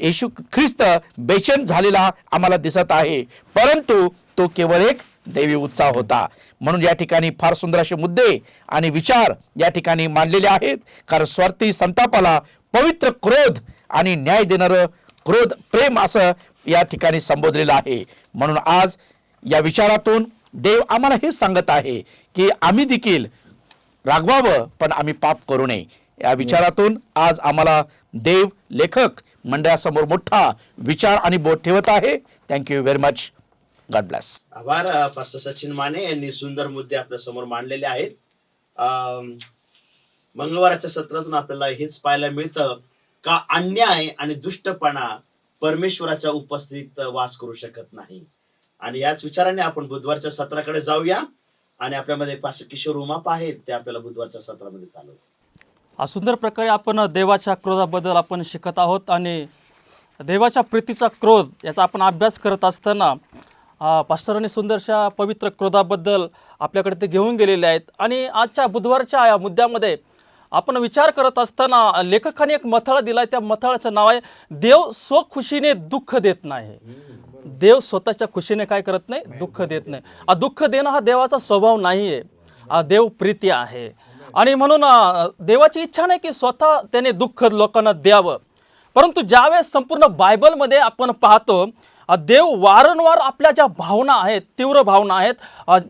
येशू ख्रिस्त बेचैन झालेला आम्हाला दिसत आहे, परंतु तो केवळ एक दैवी उत्साह होता. म्हणून या ठिकाणी फार सुंदर असे मुद्दे आणि विचार या ठिकाणी मांडलेले आहेत. कारण स्वार्थी संतापाला पवित्र क्रोध आणि न्याय देणारं क्रोध प्रेम असं या ठिकाणी संबोधलेलं आहे. म्हणून आज या विचारातून देव आम्हाला हे सांगत आहे की आम्ही देखील रागवावं पण आम्ही पाप करू नये. या विचारातून आज आम्हाला देव लेखक मंडळासमोर मोठा विचार आणि बोध ठेवत आहे. Thank you very much. God bless. आभार पास्टर सचिन माने यांनी सुंदर मुद्दे आपल्या समोर मांडलेले आहेत. मंगळवाराच्या सत्रातून आपल्याला हेच पाहायला मिळतं का अन्याय आणि दुष्टपणा परमेश्वराच्या उपस्थितीत वास करू शकत नाही. आणि याच विचाराने आपण बुधवारच्या सत्राकडे जाऊया आणि आपल्यामध्ये पास्टर किशोर उमाप आहेत, ते आपल्याला बुधवारच्या सत्रामध्ये चालवतात. सुंदर प्रकारे आपण देवाच्या क्रोधाबद्दल आपण शिकत आहोत आणि देवाच्या प्रीतीचा क्रोध याचा आपण अभ्यास करत असताना पास्टरांनी सुंदरशा पवित्र क्रोधाबद्दल आपल्याकडे ते घेऊन गेलेले आहेत. आणि आजच्या बुधवारच्या या मुद्द्यामध्ये आपण विचार करत असताना लेखकाने एक मथळा दिला. त्या मथळाचं नाव आहे देव स्वखुशीने दुःख देत नाही. देव स्वतःच्या खुशीने काय करत नाही, दुःख देत नाही. दुःख देणं हा देवाचा स्वभाव नाही आहे, देव प्रीती आहे. आणि म्हणून देवाची इच्छा नाही की स्वतः त्याने दुःख लोकांना द्यावं. परंतु ज्यावेळेस संपूर्ण बायबलमध्ये आपण पाहतो देव वारंवार आपल्या ज्या भावना आहेत, तीव्र भावना आहेत,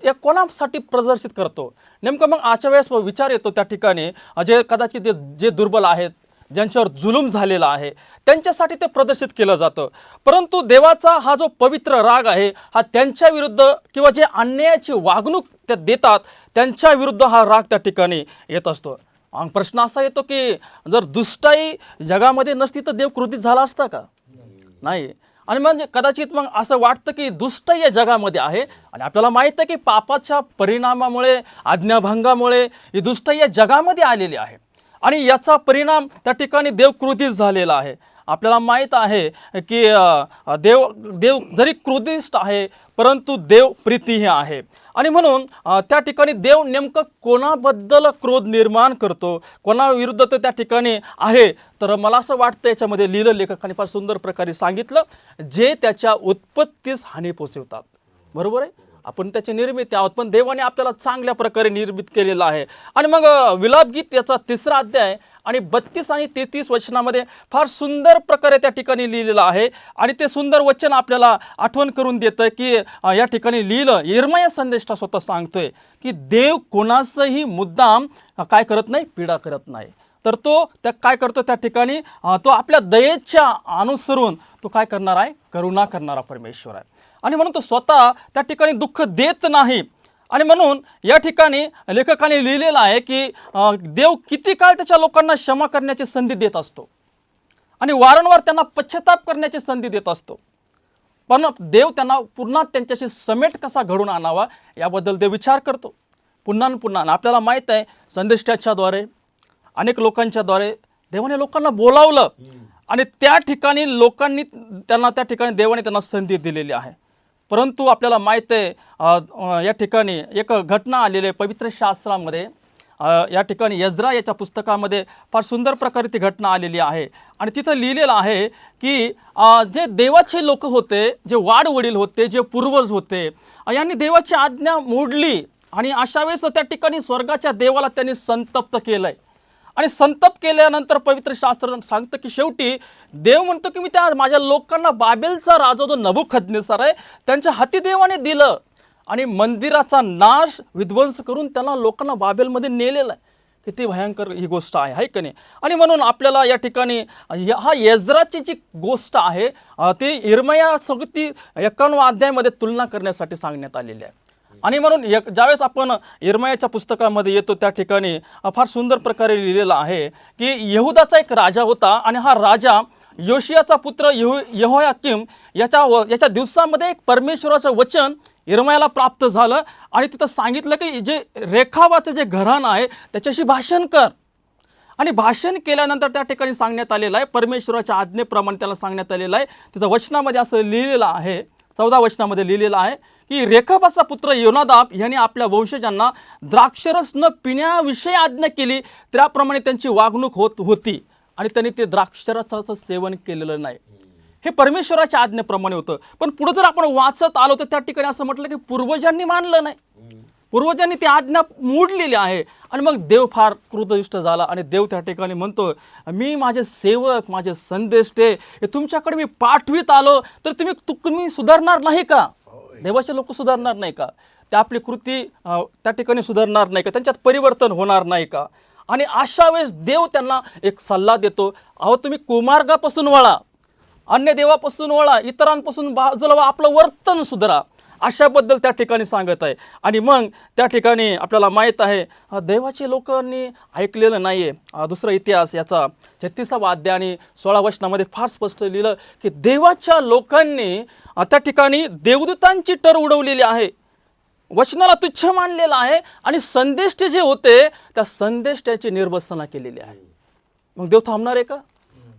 त्या कोणासाठी प्रदर्शित करतो. नेमकं मग अशा वेळेस विचार येतो त्या ठिकाणी जे कदाचित जे दुर्बल आहेत, ज्यांच्यावर जुलूम झालेला आहे, त्यांच्यासाठी ते प्रदर्शित केलं जातं. परंतु देवाचा हा जो पवित्र राग आहे हा त्यांच्या विरुद्ध किंवा जे अन्यायाची वागणूक ते देतात त्यांच्या विरुद्ध हा राग त्या ठिकाणी येत असतो. प्रश्न असा येतो की जर दुष्टाई जगामध्ये नसती तर देव क्रोधित झाला असता का? नाही. आणि म्हणजे कदाचित मग असं वाटतं की दुष्टाई या जगामध्ये आहे आणि आपल्याला माहीत आहे की पापाच्या परिणामामुळे, आज्ञाभंगामुळे ही दुष्टाई या जगामध्ये आलेली आहे आणि याचा परिणाम त्या ठिकाणी देव क्रोधित झालेला आहे. आपल्याला माहीत आहे की देव जरी क्रोधिष्ट आहे परंतु देव प्रीतीही आहे. आणि म्हणून त्या ठिकाणी देव नेमकं कोणाबद्दल क्रोध निर्माण करतो, कोणाविरुद्ध तो त्या ठिकाणी आहे, तर मला असं वाटतं याच्यामध्ये लिहिलं लेखकाने फार सुंदर प्रकारे सांगितलं, जे त्याच्या उत्पत्तीस हानी पोचवतात. बरोबर आहे, आपण त्याची निर्मिती आहोत पण देवाने आपल्याला चांगल्या प्रकारे निर्मित केलेलं आहे. आणि मग विलापगीत याचा 3रा अध्याय आणि 32 आणि 33 वचनामध्ये फार सुंदर प्रकारे त्या ठिकाणी लिहिलेलं आहे. आणि ते सुंदर वचन आपल्याला आठवण करून देतं की या ठिकाणी लिहिलं, यिर्मया संदेष्टा स्वतः सांगतोय की देव कोणाचंही मुद्दाम काय करत नाही, पीडा करत नाही. तर तो त्या काय करतो त्या ठिकाणी तो आपल्या दयेच्या अनुसरून तो काय करणार आहे, करुणा करणारा परमेश्वर आहे. आणि म्हणून तो स्वतः त्या ठिकाणी दुःख देत नाही. आणि म्हणून या ठिकाणी लेखकाने लिहिलेलं आहे की देव किती काळ त्याच्या लोकांना क्षमा करण्याची संधी देत असतो आणि वारंवार त्यांना पश्चाताप करण्याची संधी देत असतो. पण देव त्यांना पुन्हा त्यांच्याशी समेट कसा घडून आणावा याबद्दल देव विचार करतो पुन्हा पुन्हा. आपल्याला माहीत आहे संदेष्टाच्याद्वारे अनेक लोकांच्याद्वारे देवाने लोकांना बोलावलं आणि त्या ठिकाणी लोकांनी त्यांना त्या ठिकाणी देवाने त्यांना संधी दिलेली आहे. परंतु आपल्याला माहीत आहे या ठिकाणी एक घटना आलेली आहे पवित्र शास्त्रामध्ये. या ठिकाणी यज्रा याच्या पुस्तकामध्ये फार सुंदर प्रकारे ती घटना आलेली आहे. आणि तिथं लिहिलेलं आहे की जे देवाचे लोक होते, जे वाडवडील होते, जे पूर्वज होते, यांनी देवाची आज्ञा मोडली आणि अशा वेळेस त्या ठिकाणी स्वर्गाच्या देवाला त्यांनी संतप्त केलंय. आणि संतप केल्यानंतर पवित्र शास्त्र सांगतं की शेवटी देव म्हणतो की मी त्या माझ्या लोकांना बाबेलचा राजा जो नबुखद्नेसर आहे त्यांच्या हाती देवाने दिलं आणि मंदिराचा नाश विध्वंस करून त्यांना लोकांना बाबेलमध्ये नेलेलं आहे. किती भयंकर ही गोष्ट आहे का नाही? आणि म्हणून आपल्याला या ठिकाणी हा यज्राची जी गोष्ट आहे ती यिर्मया 51 अध्यायामध्ये तुलना करण्यासाठी सांगण्यात आलेली आहे. आणि म्हणून ज्यावेळेस आपण यिर्मयाच्या पुस्तकामध्ये येतो त्या ठिकाणी फार सुंदर प्रकारे लिहिलेलं आहे की यहुदाचा एक राजा होता आणि हा राजा योशियाचा पुत्र यहोयाकीम याच्या दिवसामध्ये एक परमेश्वराचं वचन यिर्मयाला प्राप्त झालं आणि तिथं सांगितलं की जे रेखाबाचं जे घराणं आहे त्याच्याशी भाषण कर. आणि भाषण केल्यानंतर त्या ठिकाणी सांगण्यात आलेलं आहे, परमेश्वराच्या आज्ञेप्रमाणे त्याला सांगण्यात आलेलं आहे. तिथं वचनामध्ये असं लिहिलेलं आहे, 14 वचनामध्ये लिहिलेलं आहे की रेखाबाचा पुत्र योनादाब यांनी आपल्या वंशजांना द्राक्षरस न पिण्याविषयी आज्ञा केली, त्याप्रमाणे त्यांची वागणूक होती आणि त्यांनी ते द्राक्षरसाचं सेवन केलेलं नाही. हे परमेश्वराच्या आज्ञेप्रमाणे होतं. पण पुढे जर आपण वाचत आलो तर त्या ठिकाणी असं म्हटलं की पूर्वजांनी मानलं नाही, पूर्वजांनी ती आज्ञा मोडलेली आहे. आणि मग देव फार क्रोधयुष्ट झाला आणि देव त्या ठिकाणी म्हणतो, मी माझे सेवक, माझे संदेष्टे हे तुमच्याकडे मी पाठवीत आलो तर तुम्ही सुधारणार नाही का? देवाचे लोक सुधारणार नाही का? ते आपली कृती त्या ठिकाणी सुधारणार नाही का? त्यांच्यात परिवर्तन होणार नाही का? आणि अशा वेळेस देव त्यांना एक सल्ला देतो, अहो तुम्ही कुमार्गापासून वळा, अन्य देवापासून वळा, इतरांपासून बाजूला व्हा, आपलं वर्तन सुधारा, अशाबद्दल त्या ठिकाणी सांगत आहे. आणि मग त्या ठिकाणी आपल्याला माहीत आहे देवाचे लोकांनी ऐकलेलं नाही आहे. दुसरा इतिहास याचा 36वा अध्याय आणि 16 वचनामध्ये फार स्पष्ट लिहिलं की देवाच्या लोकांनी त्या ठिकाणी देवदूतांची टर उडवलेली आहे, वचनाला तुच्छ मानलेलं आहे आणि संदेष्टे जे होते त्या संदेष्ट्याची निर्वसना केलेली आहे. मग देव थांबणार आहे का?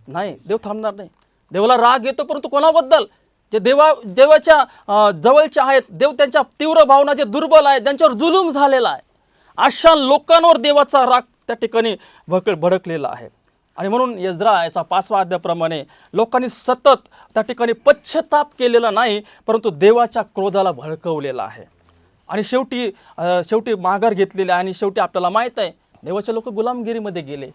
नाही, देव थांबणार नाही. देवाला राग येतो, परंतु कोणाबद्दल? जे देवाच्या जवळचे आहेत, देव त्यांच्या तीव्र भावना, जे दुर्बल आहेत, ज्यांच्यावर जुलूम झालेला आहे, अशा लोकांवर देवाचा राग त्या ठिकाणी भडकलेला आहे. आणि म्हणून यज्रा याचा 5वा अध्यायाप्रमाणे लोकांनी सतत त्या ठिकाणी पश्चाताप केलेला नाही, परंतु देवाच्या क्रोधाला भडकवलेला आहे. आणि शेवटी माघार घेतलेली आहे. आणि शेवटी आपल्याला माहीत आहे देवाचे लोक गुलामगिरीमध्ये गेले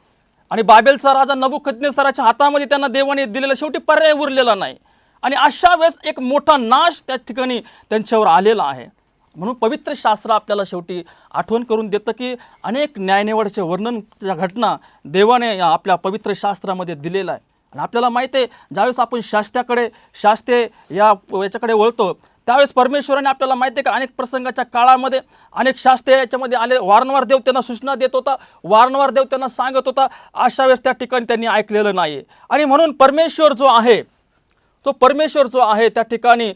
आणि बाबेलचा राजा नबुकद्नेस्सराच्या हातामध्ये त्यांना देवाने दिलेला शेवटी पर्याय उरलेला नाही. आणि अशा वेळेस एक मोठा नाश त्या ठिकाणी त्यांच्यावर आलेला आहे. म्हणून पवित्र शास्त्र आपल्याला शेवटी आठवण करून देतं की अनेक न्यायनिवाड्याचे वर्णन घटना देवाने आपल्या पवित्र शास्त्रामध्ये दिलेला आहे. आणि आपल्याला माहिती आहे ज्यावेळेस आपण शास्ते याच्याकडे वळतो त्यावेळेस परमेश्वराने आपल्याला माहिती आहे का अनेक प्रसंगाच्या काळामध्ये अनेक शास्त्रे याच्यामध्ये आले, वारंवार देव त्यांना सूचना देत होता, वारंवार देव त्यांना सांगत होता. अशा वेळेस त्या ठिकाणी त्यांनी ऐकलेलं नाही. आणि म्हणून परमेश्वर जो आहे त्या ठिकाणी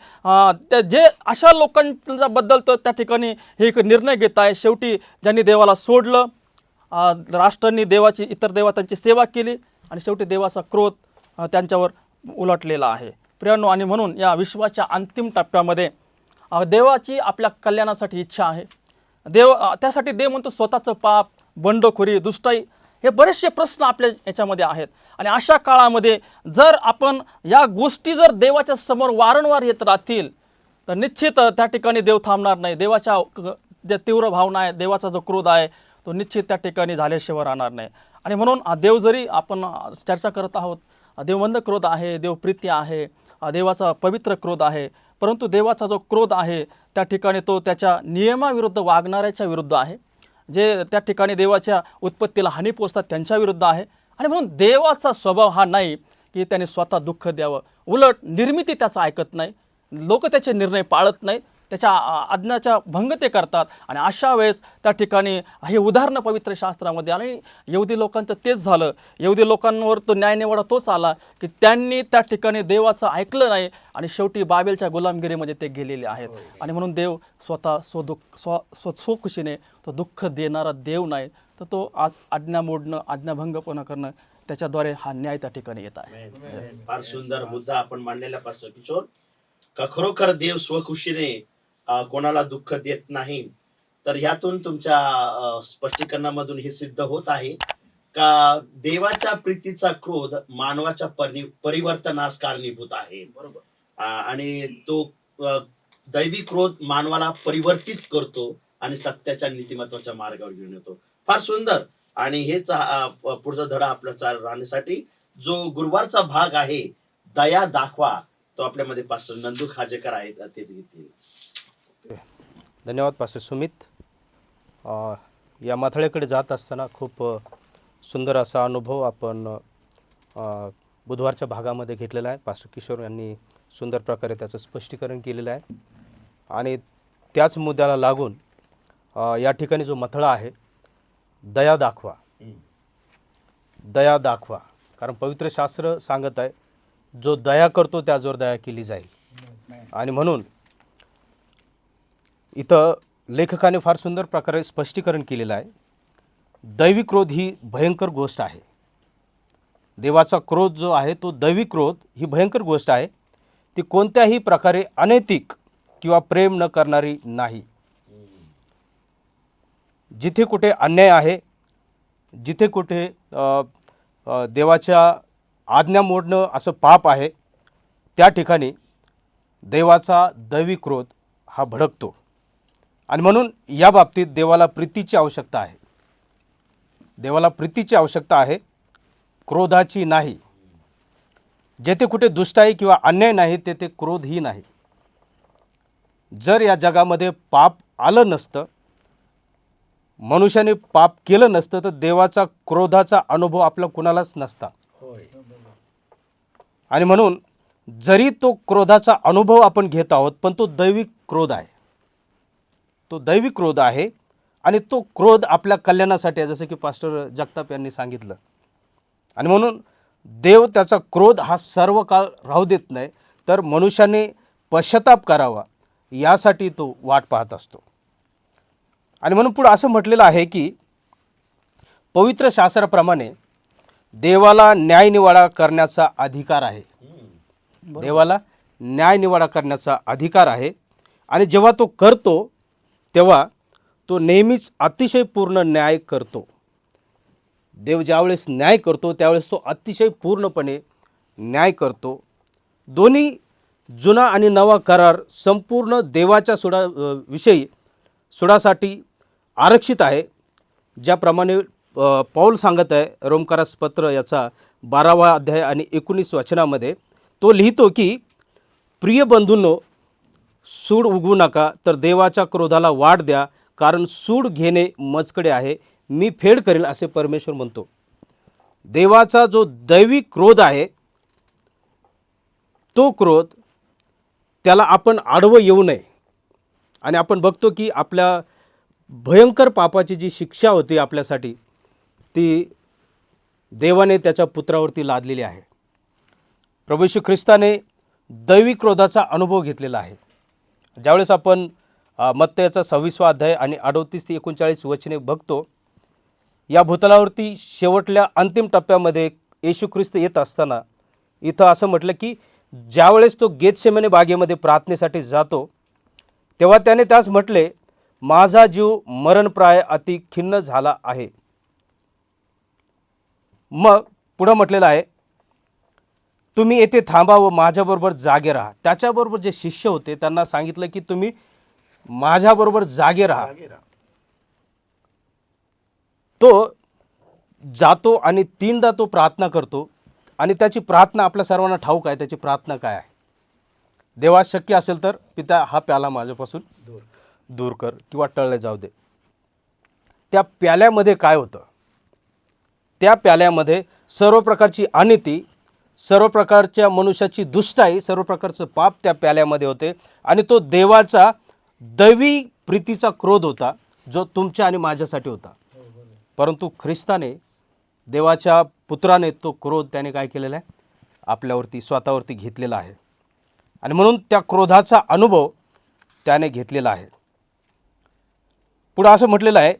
जे अशा लोकांबद्दल तर त्या ठिकाणी हे एक निर्णय घेत आहे. शेवटी ज्यांनी देवाला सोडलं, राष्ट्रांनी इतर देवतांची सेवा केली आणि शेवटी देवाचा क्रोध त्यांच्यावर उलटलेला आहे. प्रियांनो, आणि म्हणून या विश्वाच्या अंतिम टप्प्यामध्ये देवाची आपल्या कल्याणासाठी इच्छा आहे. त्यासाठी देव म्हणतो स्वतःचं पाप, बंडखोरी, दुष्टाई हे बरेचसे प्रश्न आपल्या याच्यामध्ये आहेत. आणि अशा काळामध्ये जर आपण या गोष्टी जर देवाच्या समोर वारंवार येत राहतील तर निश्चित त्या ठिकाणी देव थांबणार नाही. देवाच्या ज्या तीव्र भावना आहे, देवाचा जो क्रोध आहे तो निश्चित त्या ठिकाणी झाल्याशिवाय राहणार नाही. आणि म्हणून देव जरी आपण चर्चा करत आहोत, देवबंध क्रोध आहे, देव प्रीती आहे, देवाचा पवित्र क्रोध आहे, परंतु देवाचा जो क्रोध आहे त्या ठिकाणी तो त्याच्या नियमाविरुद्ध वागणाऱ्याच्या विरुद्ध आहे, जे त्या ठिकाणी देवाच्या उत्पत्तीला हानी पोचतात त्यांच्या विरुद्ध आहे. आणि म्हणून देवाचा स्वभाव हा नाही की त्याने स्वतः दुःख द्यावं, उलट निर्मिती त्याचं ऐकत नाही, लोक त्याचे निर्णय पाळत नाहीत, त्याच्या आज्ञाच्या भंग ते करतात. आणि अशा वेळेस त्या ठिकाणी हे उदाहरणं पवित्र शास्त्रामध्ये आणि यहुदी लोकांचं तेच झालं. यहुदी लोकांवर तो न्यायनिवाडा तोच आला की त्यांनी त्या ठिकाणी देवाचं ऐकलं नाही आणि शेवटी बाबेलच्या गुलामगिरीमध्ये ते गेलेले आहेत. आणि म्हणून देव स्वतः स्वखुशीने तो दुःख देणारा देव नाही, तर तो आज्ञा मोडणं, आज्ञाभंगपणा करणं, त्याच्याद्वारे हा न्याय त्या ठिकाणी येत आहे. फार सुंदर मुद्दा आपण मांडलेला पास्टर किशोर, का खरोखर देव स्वखुशीने कोणाला दुःख देत नाही. तर ह्यातून तुमच्या स्पष्टीकरणामधून हे सिद्ध होत आहे का देवाच्या प्रीतीचा क्रोध मानवाच्या परिवर्तनास कारणीभूत आहे. बरोबर. आणि तो दैवी क्रोध मानवाला परिवर्तित करतो आणि सत्याच्या नीतिमत्वाच्या मार्गावर घेऊन येतो. फार सुंदर. आणि हेच पुढचा धडा आपला चालू राहण्यासाठी जो गुरुवारचा भाग आहे, दया दाखवा, तो आपल्यामध्ये पास्टर नंदू खाजेकर आहेत, ते घेतील. धन्यवाद पास्टर सुमित. या माथळ्याकडे जात असताना खूप सुंदर असा अनुभव आपण बुधवारच्या भागामध्ये घेतलेला आहे. पास्टर किशोर यांनी सुंदर प्रकारे त्याचं स्पष्टीकरण केलेलं आहे. आणि त्याच मुद्द्याला लागून या ठिकाणी जो मथळा आहे, दया दाखवा, दया दाखवा. कारण पवित्र शास्त्र सांगत आहे, जो दया करतो त्याच्यावर दया केली जाईल. आणि म्हणून इथं लेखकाने फार सुंदर प्रकारे स्पष्टीकरण केलेलं आहे. दैवी क्रोध ही भयंकर गोष्ट आहे. देवाचा क्रोध जो आहे तो दैवी क्रोध ही भयंकर गोष्ट आहे. ती कोणत्याही प्रकारे अनैतिक किंवा प्रेम न करणारी नाही. जिथे कुठे अन्याय आहे, जिथे कुठे देवाच्या आज्ञा मोडणं असं पाप आहे, त्या ठिकाणी देवाचा दैवी क्रोध हा भडकतो. आणि म्हणून या बाबतीत देवाला प्रीतीची आवश्यकता आहे. देवाला प्रीतीची आवश्यकता आहे, क्रोधाची नाही. जेथे कुठे दुष्टाई किंवा अन्याय नाही तेथे क्रोधही नाही. जर या जगामध्ये पाप आलं नसतं, मनुष्याने पाप केलं नसतं, तर देवाचा क्रोधाचा अनुभव आपला कुणालाच नसता. आणि म्हणून जरी तो क्रोधाचा अनुभव आपण घेत आहोत, पण तो दैविक क्रोध आहे. तो दैविक क्रोध आहे आणि तो क्रोध आपल्या कल्याणासाठी आहे, जसं की पास्टर जगताप यांनी सांगितलं. आणि म्हणून देव त्याचा क्रोध हा सर्व काळ राहू देत नाही, तर मनुष्याने पश्चाताप करावा यासाठी तो वाट पाहत असतो. आणि म्हणून पुढे असं म्हटलेलं आहे की पवित्र शास्त्राप्रमाणे देवाला न्यायनिवाडा करण्याचा अधिकार आहे. देवाला न्यायनिवाडा करण्याचा अधिकार आहे. आणि जेव्हा तो करतो तेव्हा तो नेहमीच अतिशय पूर्ण न्याय करतो. देव ज्यावेळेस न्याय करतो त्यावेळेस तो अतिशय पूर्णपणे न्याय करतो. दोन्ही जुना आणि नवा करार संपूर्ण देवाच्या विषयी सुडासाठी आरक्षित आहे. ज्याप्रमाणे पौल सांगत आहे रोमकारास पत्र याचा 12वा अध्याय आणि 19 वचनामध्ये, तो लिहितो की प्रिय बंधूंनो, सूड उगवू नका, तर देवाच्या क्रोधाला वाट द्या, कारण सूड घेणे मजकडे आहे, मी फेड करेल असे परमेश्वर म्हणतो. देवाचा जो दैवी क्रोध आहे तो क्रोध, त्याला आपण आडवं येऊ नये. आणि आपण बघतो की आपल्या भयंकर पापाची जी शिक्षा होती आपल्यासाठी, ती देवाने त्याच्या पुत्रावरती लादलेली आहे. प्रभू येशू ख्रिस्ताने दैवी क्रोधाचा अनुभव घेतलेला आहे. ज्यावेळेस आपण मत्तयाचा 26वा अध्याय आणि 38 ते 39 वचने बघतो, या भूतलावरती शेवटल्या अंतिम टप्प्यामध्ये येशू ख्रिस्त येत असताना इथं असं म्हटलं की ज्यावेळेस तो गेतसेमने बागेमध्ये प्रार्थनेसाठी जातो, तेव्हा त्याने त्यास म्हटले, माझा जीव मरणप्राय अति खिन्न झाला आहे. मग पुढं म्हटलेलं आहे, तुम्ही येथे थांबा व माझ्याबरोबर जागे राहा. त्याच्याबरोबर जे शिष्य होते त्यांना सांगितलं की तुम्ही माझ्याबरोबर जागे राहा. तो जातो आणि 3दा तो प्रार्थना करतो. आणि त्याची प्रार्थना आपल्या सर्वांना ठाऊक आहे. त्याची प्रार्थना काय आहे? देवा, शक्य असेल तर पिता, हा प्याला माझ्यापासून दूर कर किंवा टळले जाऊ दे. त्या प्याल्यामध्ये काय होतं? त्या प्याल्यामध्ये सर्व प्रकारची अनिती, सर्व प्रकारच्या मनुष्याची दुष्टाई, सर्व प्रकारचं पाप त्या प्याल्यामध्ये होते. आणि तो देवाचा दैवी प्रीतीचा क्रोध होता, जो तुमच्या आणि माझ्यासाठी होता. परंतु ख्रिस्ताने, देवाच्या पुत्राने, तो क्रोध त्याने काय केलेला आहे? आपल्यावरती, स्वतःवरती घेतलेला आहे. आणि म्हणून त्या क्रोधाचा अनुभव त्याने घेतलेला आहे. पुढं असं म्हटलेलं आहे,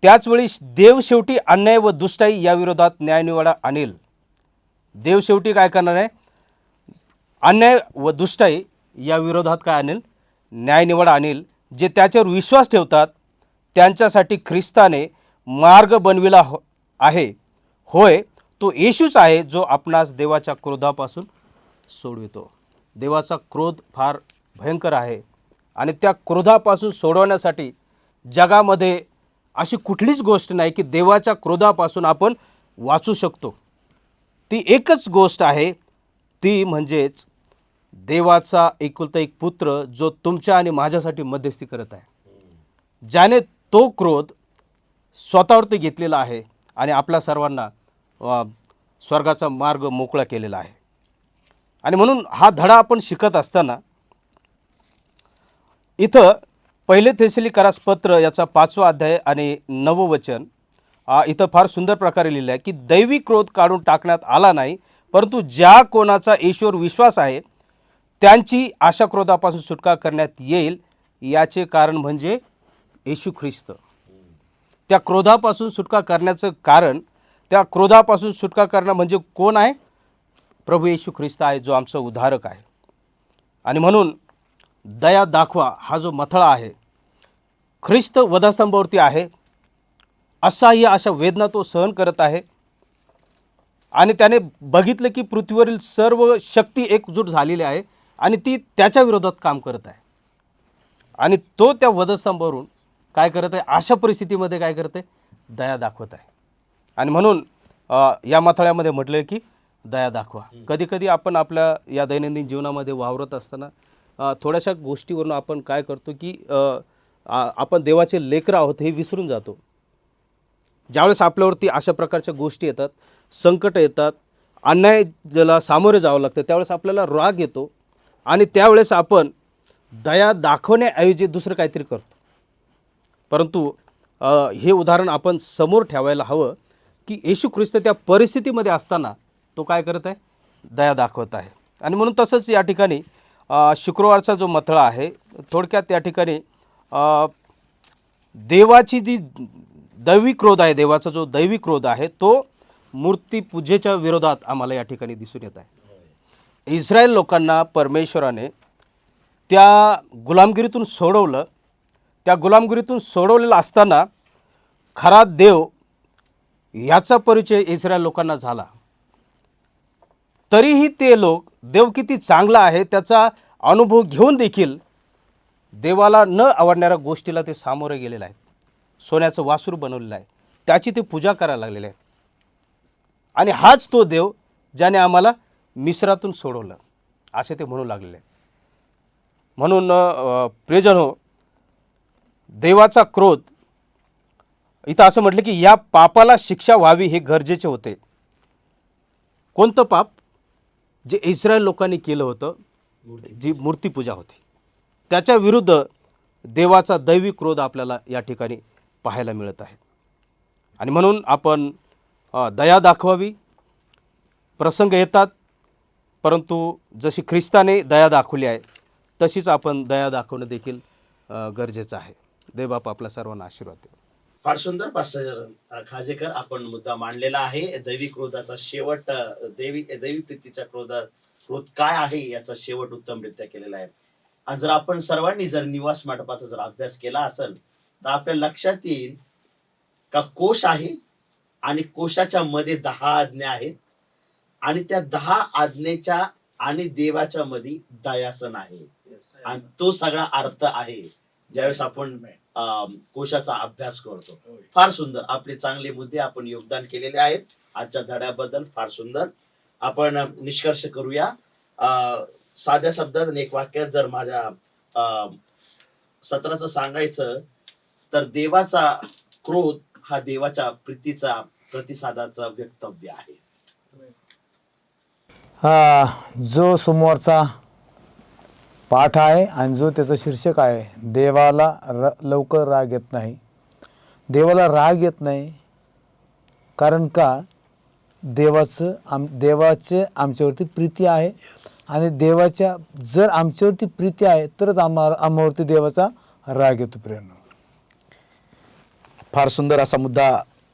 त्याचवेळी देव शेवटी अन्याय व दुष्टाई या विरोधात न्यायनिवाडा आणेल. देव शेवटी काय करणार आहे? अन्याय व दुष्टाई या विरोधात काय आणेल? न्यायनिवाडा आणेल. जे त्याच्यावर विश्वास ठेवतात त्यांच्यासाठी ख्रिस्ताने मार्ग बनविला आहे. होय, तो येशूच आहे जो आपणास देवाच्या क्रोधापासून सोडवितो. देवाचा क्रोध फार भयंकर आहे. आणि त्या क्रोधापासून सोडवण्यासाठी जगामध्ये अशी कुठलीच गोष्ट नाही की देवाच्या क्रोधापासून आपण वाचू शकतो. ती एकच गोष्ट आहे, ती म्हणजेच देवाचा एकुलता एक पुत्र, जो तुमच्या आणि माझ्यासाठी मध्यस्थी करत आहे, ज्याने तो क्रोध स्वतःवरती घेतलेला आहे आणि आपल्या सर्वांना स्वर्गाचा मार्ग मोकळा केलेला आहे. आणि म्हणून हा धडा आपण शिकत असताना इथं पहिले थेसलिकरास पत्र याचा 5वा अध्याय आणि 9वं वचन इथं फार सुंदर प्रकारे लिहिलं आहे की दैवी क्रोध काढून टाकण्यात आला नाही, परंतु ज्या कोणाचा येशूवर विश्वास आहे त्यांची अशा क्रोधापासून सुटका करण्यात येईल, याचे कारण म्हणजे येशू ख्रिस्त. त्या क्रोधापासून सुटका करण्याचं कारण, त्या क्रोधापासून सुटका करणं म्हणजे कोण आहे? प्रभू येशू ख्रिस्त आहे, जो आमचा उद्धारक आहे. आणि म्हणून दया दाखवा हा जो मथळा आहे, ख्रिस्त वधस्तंभावरती आहे, असह्य अशा वेदना तो सहन करत आहे आणि त्याने बघितलं की पृथ्वीवरील सर्व शक्ती एकजूट झालेली आहे आणि ती त्याच्या विरोधात काम करत आहे. आणि तो त्या वधस्तंभावरून काय करत आहे? अशा परिस्थितीमध्ये काय करत आहे? दया दाखवत आहे. आणि म्हणून या मथळ्यामध्ये म्हटलं की दया दाखवा. कधीकधी आपण आपल्या या दैनंदिन जीवनामध्ये वावरत असताना थोड्याशा गोष्टीवरून आपण काय करतो की आपण देवाचे लेकरं आहोत हे विसरून जातो. ज्यावेळेस आपल्यावरती अशा प्रकारच्या गोष्टी येतात, संकट येतात, अन्याय ज्याला सामोरे जावं लागतं, त्यावेळेस आपल्याला राग येतो आणि त्यावेळेस आपण दया दाखवण्याऐवजी दुसरं काहीतरी करतो. परंतु हे उदाहरण आपण समोर ठेवायला हवं की येशू ख्रिस्त त्या परिस्थितीमध्ये असताना तो काय करत आहे? दया दाखवत आहे. आणि म्हणून तसंच या ठिकाणी शुक्रवारचा जो मथळा आहे, थोडक्यात या ठिकाणी देवाची जी दैवी क्रोध आहे, देवाचा जो दैवी क्रोध आहे तो मूर्तीपूजेच्या विरोधात आम्हाला या ठिकाणी दिसून येत आहे. इस्रायल लोकांना परमेश्वराने त्या गुलामगिरीतून सोडवलं. त्या गुलामगिरीतून सोडवलेलं असताना खरा देव याचा परिचय इस्रायल लोकांना झाला. तरीही ते लोक देव किती चांगला आहे त्याचा अनुभव घेऊन देखील देवाला न आवडणाऱ्या गोष्टीला ते सामोरे गेलेले आहेत. सोन्याचं वासूर बनवलेलं आहे, त्याची ते पूजा करायला लागलेले आहेत. आणि हाच तो देव ज्याने आम्हाला मिस्रातून सोडवलं असे ते म्हणू लागलेले आहेत. म्हणून प्रियजनो, देवाचा क्रोध, इथं असं म्हटलं की या पापाला शिक्षा व्हावी हे गरजेचे होते. कोणतं पाप? जे इस्रायल लोकांनी केलं होतं, जी मूर्तीपूजा होती, त्याच्या विरुद्ध देवाचा दैवी क्रोध आपल्याला या ठिकाणी पाहायला मिळत आहे. आणि म्हणून आपण दया दाखवावी. प्रसंग येतात, परंतु जशी ख्रिस्ताने दया दाखवली आहे तशीच आपण दया दाखवणं देखील गरजेचं आहे. देवबाप आपल्या सर्वांना आशीर्वाद देव. फार सुंदर पास्टर खाजेकर आपण मुद्दा मांडलेला आहे. दैवी क्रोधाचा शेवट, दैवी प्रीतीचा क्रोध काय आहे याचा शेवट उत्तमरित्या केलेला आहे. आणि जर आपण सर्वांनी जर निवास मंडपाचा जर अभ्यास केला असेल तर आपल्या लक्षात येईल का कोश आहे आणि कोशाच्या मध्ये 10 आज्ञा आहेत आणि त्या 10 आज्ञेच्या आणि देवाच्या मध्ये दयासन आहे. आणि तो सगळा अर्थ आहे ज्यावेळेस आपण कोशाचा अभ्यास करतो. फार सुंदर आपले चांगले मुद्दे आपण योगदान केलेले आहेत आजच्या धड्याबद्दल. फार सुंदर. आपण निष्कर्ष करूया. साध्या शब्दात एक वाक्यात जर माझ्या सत्राचं सांगायचं तर देवाचा क्रोध हा देवाच्या प्रीतीचा प्रतिसादाचा वक्तव्य आहे. जो सोमवारचा पाठ आहे आणि जो त्याचं शीर्षक आहे, देवाला लवकर राग येत नाही. देवाला राग येत नाही कारण का? देवाचे आमच्यावरती प्रीती आहे आणि देवाच्या जर आमच्यावरती प्रीती आहे तरच आम्हावरती देवाचा राग येतो. प्रेरणा फार सुंदर असा मुद्दा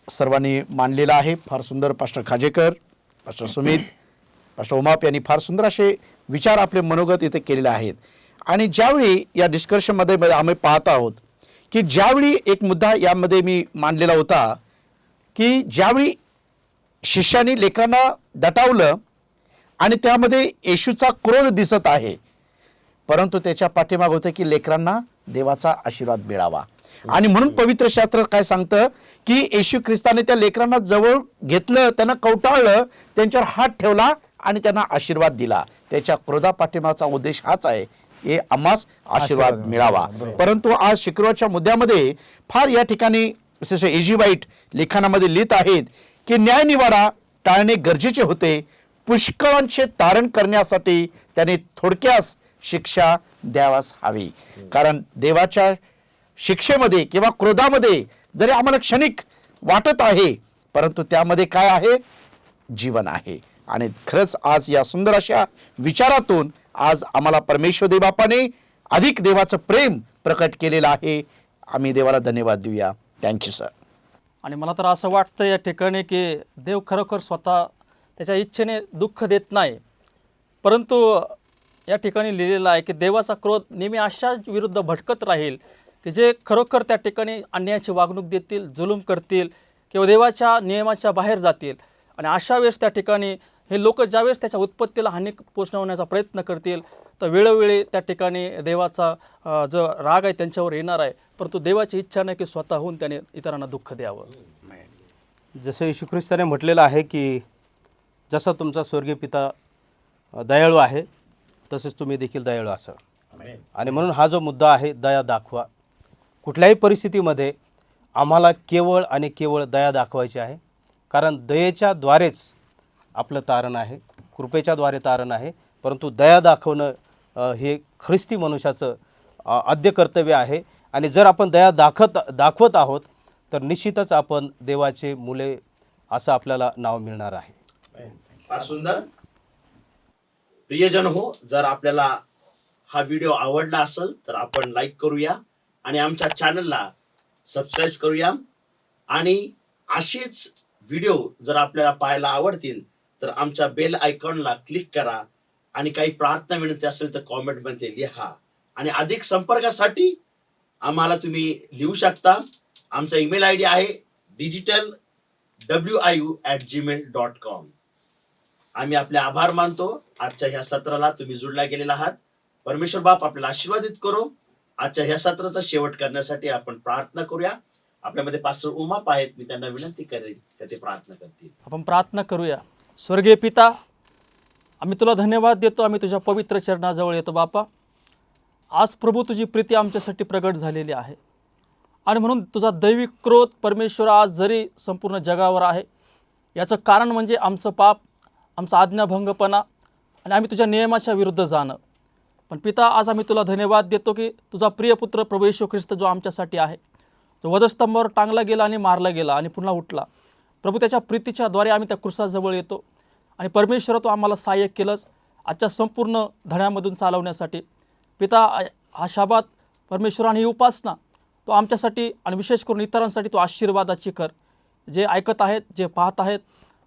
सर्वांनी मांडलेला आहे. फार सुंदर pastor Khajekar, pastor Sumit, pastor Umap यांनी फार सुंदर असे विचार आपले मनोगत इथे केलेले आहेत. आणि ज्यावेळी या डिस्कशनमध्ये आम्ही पाहत आहोत की ज्यावेळी एक मुद्दा यामध्ये मी मांडलेला होता की ज्यावेळी शिष्याने लेकरांना दटावलं आणि त्यामध्ये येशूचा क्रोध दिसत आहे, परंतु त्याच्या पाठीमागे होतं की लेकरांना देवाचा आशीर्वाद मिळावा. आणि म्हणून पवित्र शास्त्र काय सांगतं की येशू ख्रिस्ताने त्या लेकरांना जवळ घेतलं, त्यांना कवटाळलं, त्यांच्यावर हात ठेवला आणि त्यांना आशीर्वाद दिला. त्याच्या क्रोधा पाठीमागचा उद्देश हाच आहे, हे आम्हास आशीर्वाद मिळावा. परंतु आज शुक्रवारच्या मुद्द्यामध्ये फार या ठिकाणी विशेष एजी वाईट लिखाणामध्ये लिहित आहेत की न्यायनिवाडा टाळणे गरजेचे होते. पुष्कळांचे तारण करण्यासाठी त्याने थोडक्यास शिक्षा द्यावास हवी. कारण देवाच्या शिक्षेमध्ये किंवा क्रोधामध्ये जरी आम्हाला क्षणिक वाटत आहे, परंतु त्यामध्ये काय आहे? जीवन आहे. आणि खरंच आज या सुंदर अशा विचारातून आज आम्हाला परमेश्वर देवबापाने अधिक देवाचं प्रेम प्रकट केलेलं आहे. आम्ही देवाला धन्यवाद देऊया. Thank you sir. आणि मला तर असं वाटतं या ठिकाणी की देव खरोखर स्वतः त्याच्या इच्छेने दुःख देत नाही, परंतु या ठिकाणी लिहिलेलं आहे की देवाचा क्रोध नेहमी अशा विरुद्ध भटकत राहील की जे खरोखर त्या ठिकाणी अन्यायाची वागणूक देतील, जुलूम करतील किंवा देवाच्या नियमाच्या बाहेर जातील. आणि अशा वेळेस त्या ठिकाणी हे लोक ज्यावेळेस त्याच्या उत्पत्तीला हानी पोचवण्याचा प्रयत्न करतील, तर वेळोवेळी त्या ठिकाणी देवाचा जो राग आहे त्यांच्यावर येणार आहे. परंतु देवाची इच्छा नाही की स्वतःहून त्याने इतरांना दुःख द्यावं. जसं येशू ख्रिस्ताने म्हटलेलं आहे की जसा तुमचा स्वर्गीय पिता दयाळू आहे तसेच तुम्ही देखील दयाळू असा. आणि म्हणून हा जो मुद्दा आहे, दया दाखवा. कुठल्याही परिस्थितीमध्ये आम्हाला केवळ आणि केवळ दया दाखवायची आहे, कारण दयेच्या द्वारेच आपलं तारण आहे, कृपेच्या द्वारे तारण आहे. परंतु दया दाखवणं हे ख्रिस्ती मनुष्याचं आद्य कर्तव्य आहे. आणि जर आपण दया दाखवत आहोत तर निश्चितच आपण देवाचे मुले असं आपल्याला नाव मिळणार आहे. फार सुंदर. प्रियजन हो, जर आपल्याला हा व्हिडिओ आवडला असेल तर आपण लाईक करूया आणि आमच्या चॅनलला सबस्क्राईब करूया. आणि असेच व्हिडिओ जर आपल्याला पाहायला आवडतील तर आमच्या बेल आयकॉनला क्लिक करा. आणि काही प्रार्थना विनंती असेल तर कॉमेंटमध्ये लिहा. आणि अधिक संपर्कासाठी आम्हाला तुम्ही लिहू शकता. आमचा ईमेल आय डी आहे digitalwiu@gmail.com. आम्ही आपले आभार मानतो आजच्या ह्या सत्राला तुम्ही जुळला गेलेला आहात. परमेश्वर बाप आपल्याला आशीर्वादित करो. आजच्या ह्या सत्राचा शेवट करण्यासाठी आपण प्रार्थना करूया. आपल्यामध्ये पास्टर उमाप आहेत, मी त्यांना विनंती करेन की ते प्रार्थना करतील. आपण प्रार्थना करूया. स्वर्गीय पिता, आम्ही तुला धन्यवाद देतो. आम्ही तुझ्या पवित्र चरणाजवळ येतो बापा. आज प्रभू तुझी प्रीती आमच्यासाठी प्रगट झालेली आहे आणि म्हणून तुझा दैविक क्रोध परमेश्वर आज जरी संपूर्ण जगावर आहे, याचं कारण म्हणजे आमचं पाप, आमचा आज्ञाभंगपणा आणि आम्ही तुझ्या नियमाच्या विरुद्ध जाणं. पण पिता, आज आम्ही तुला धन्यवाद देतो की तुझा प्रिय पुत्र प्रभू येशू ख्रिस्त जो आमच्यासाठी आहे, तो वधस्तंभावर टांगला गेला आणि मारला गेला आणि पुन्हा उठला. प्रभू, त्याच्या प्रीतीच्या द्वारे आम्ही त्या क्रुसाजवळ येतो. आणि परमेश्वर, तो आम्हाला सहाय्य केलंस आजच्या संपूर्ण धड्यामधून चालवण्यासाठी. पिता, हा शाबात परमेश्वर आणि ही उपासना तो आमच्यासाठी आणि विशेष करून इतरांसाठी तो आशीर्वादाची कर. जे ऐकत आहेत, जे पाहत आहेत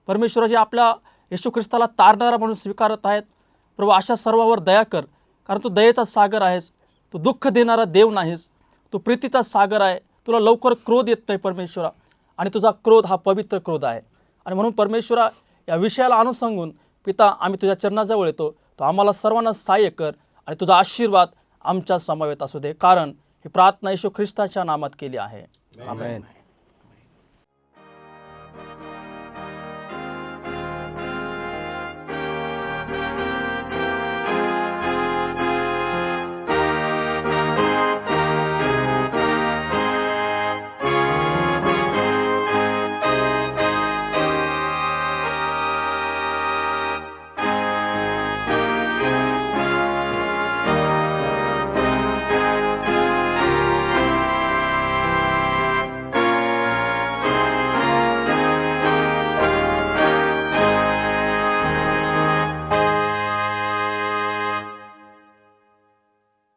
परमेश्वर, जे आपल्या येशू ख्रिस्ताला तारणारा म्हणून स्वीकारत आहेत, प्रभू अशा सर्वावर दया कर. कारण तू दयेचा सागर आहेस, तू दुःख देणारा देव नाहीस, तू प्रीतीचा सागर आहे. तुला लवकर क्रोध येत नाही परमेश्वरा, आणि तुझा क्रोध हा पवित्र क्रोध आहे. आणि म्हणून परमेश्वरा, या विषयाला अनुसंगून पिता आम्ही तुझ्या चरणाजवळ येतो. तो आम्हाला सर्वांना सहाय्य कर आणि तुझा आशीर्वाद आमच्या समवेत असू दे. कारण ही प्रार्थना येशू ख्रिस्ताच्या नामात केली आहे. आमेन.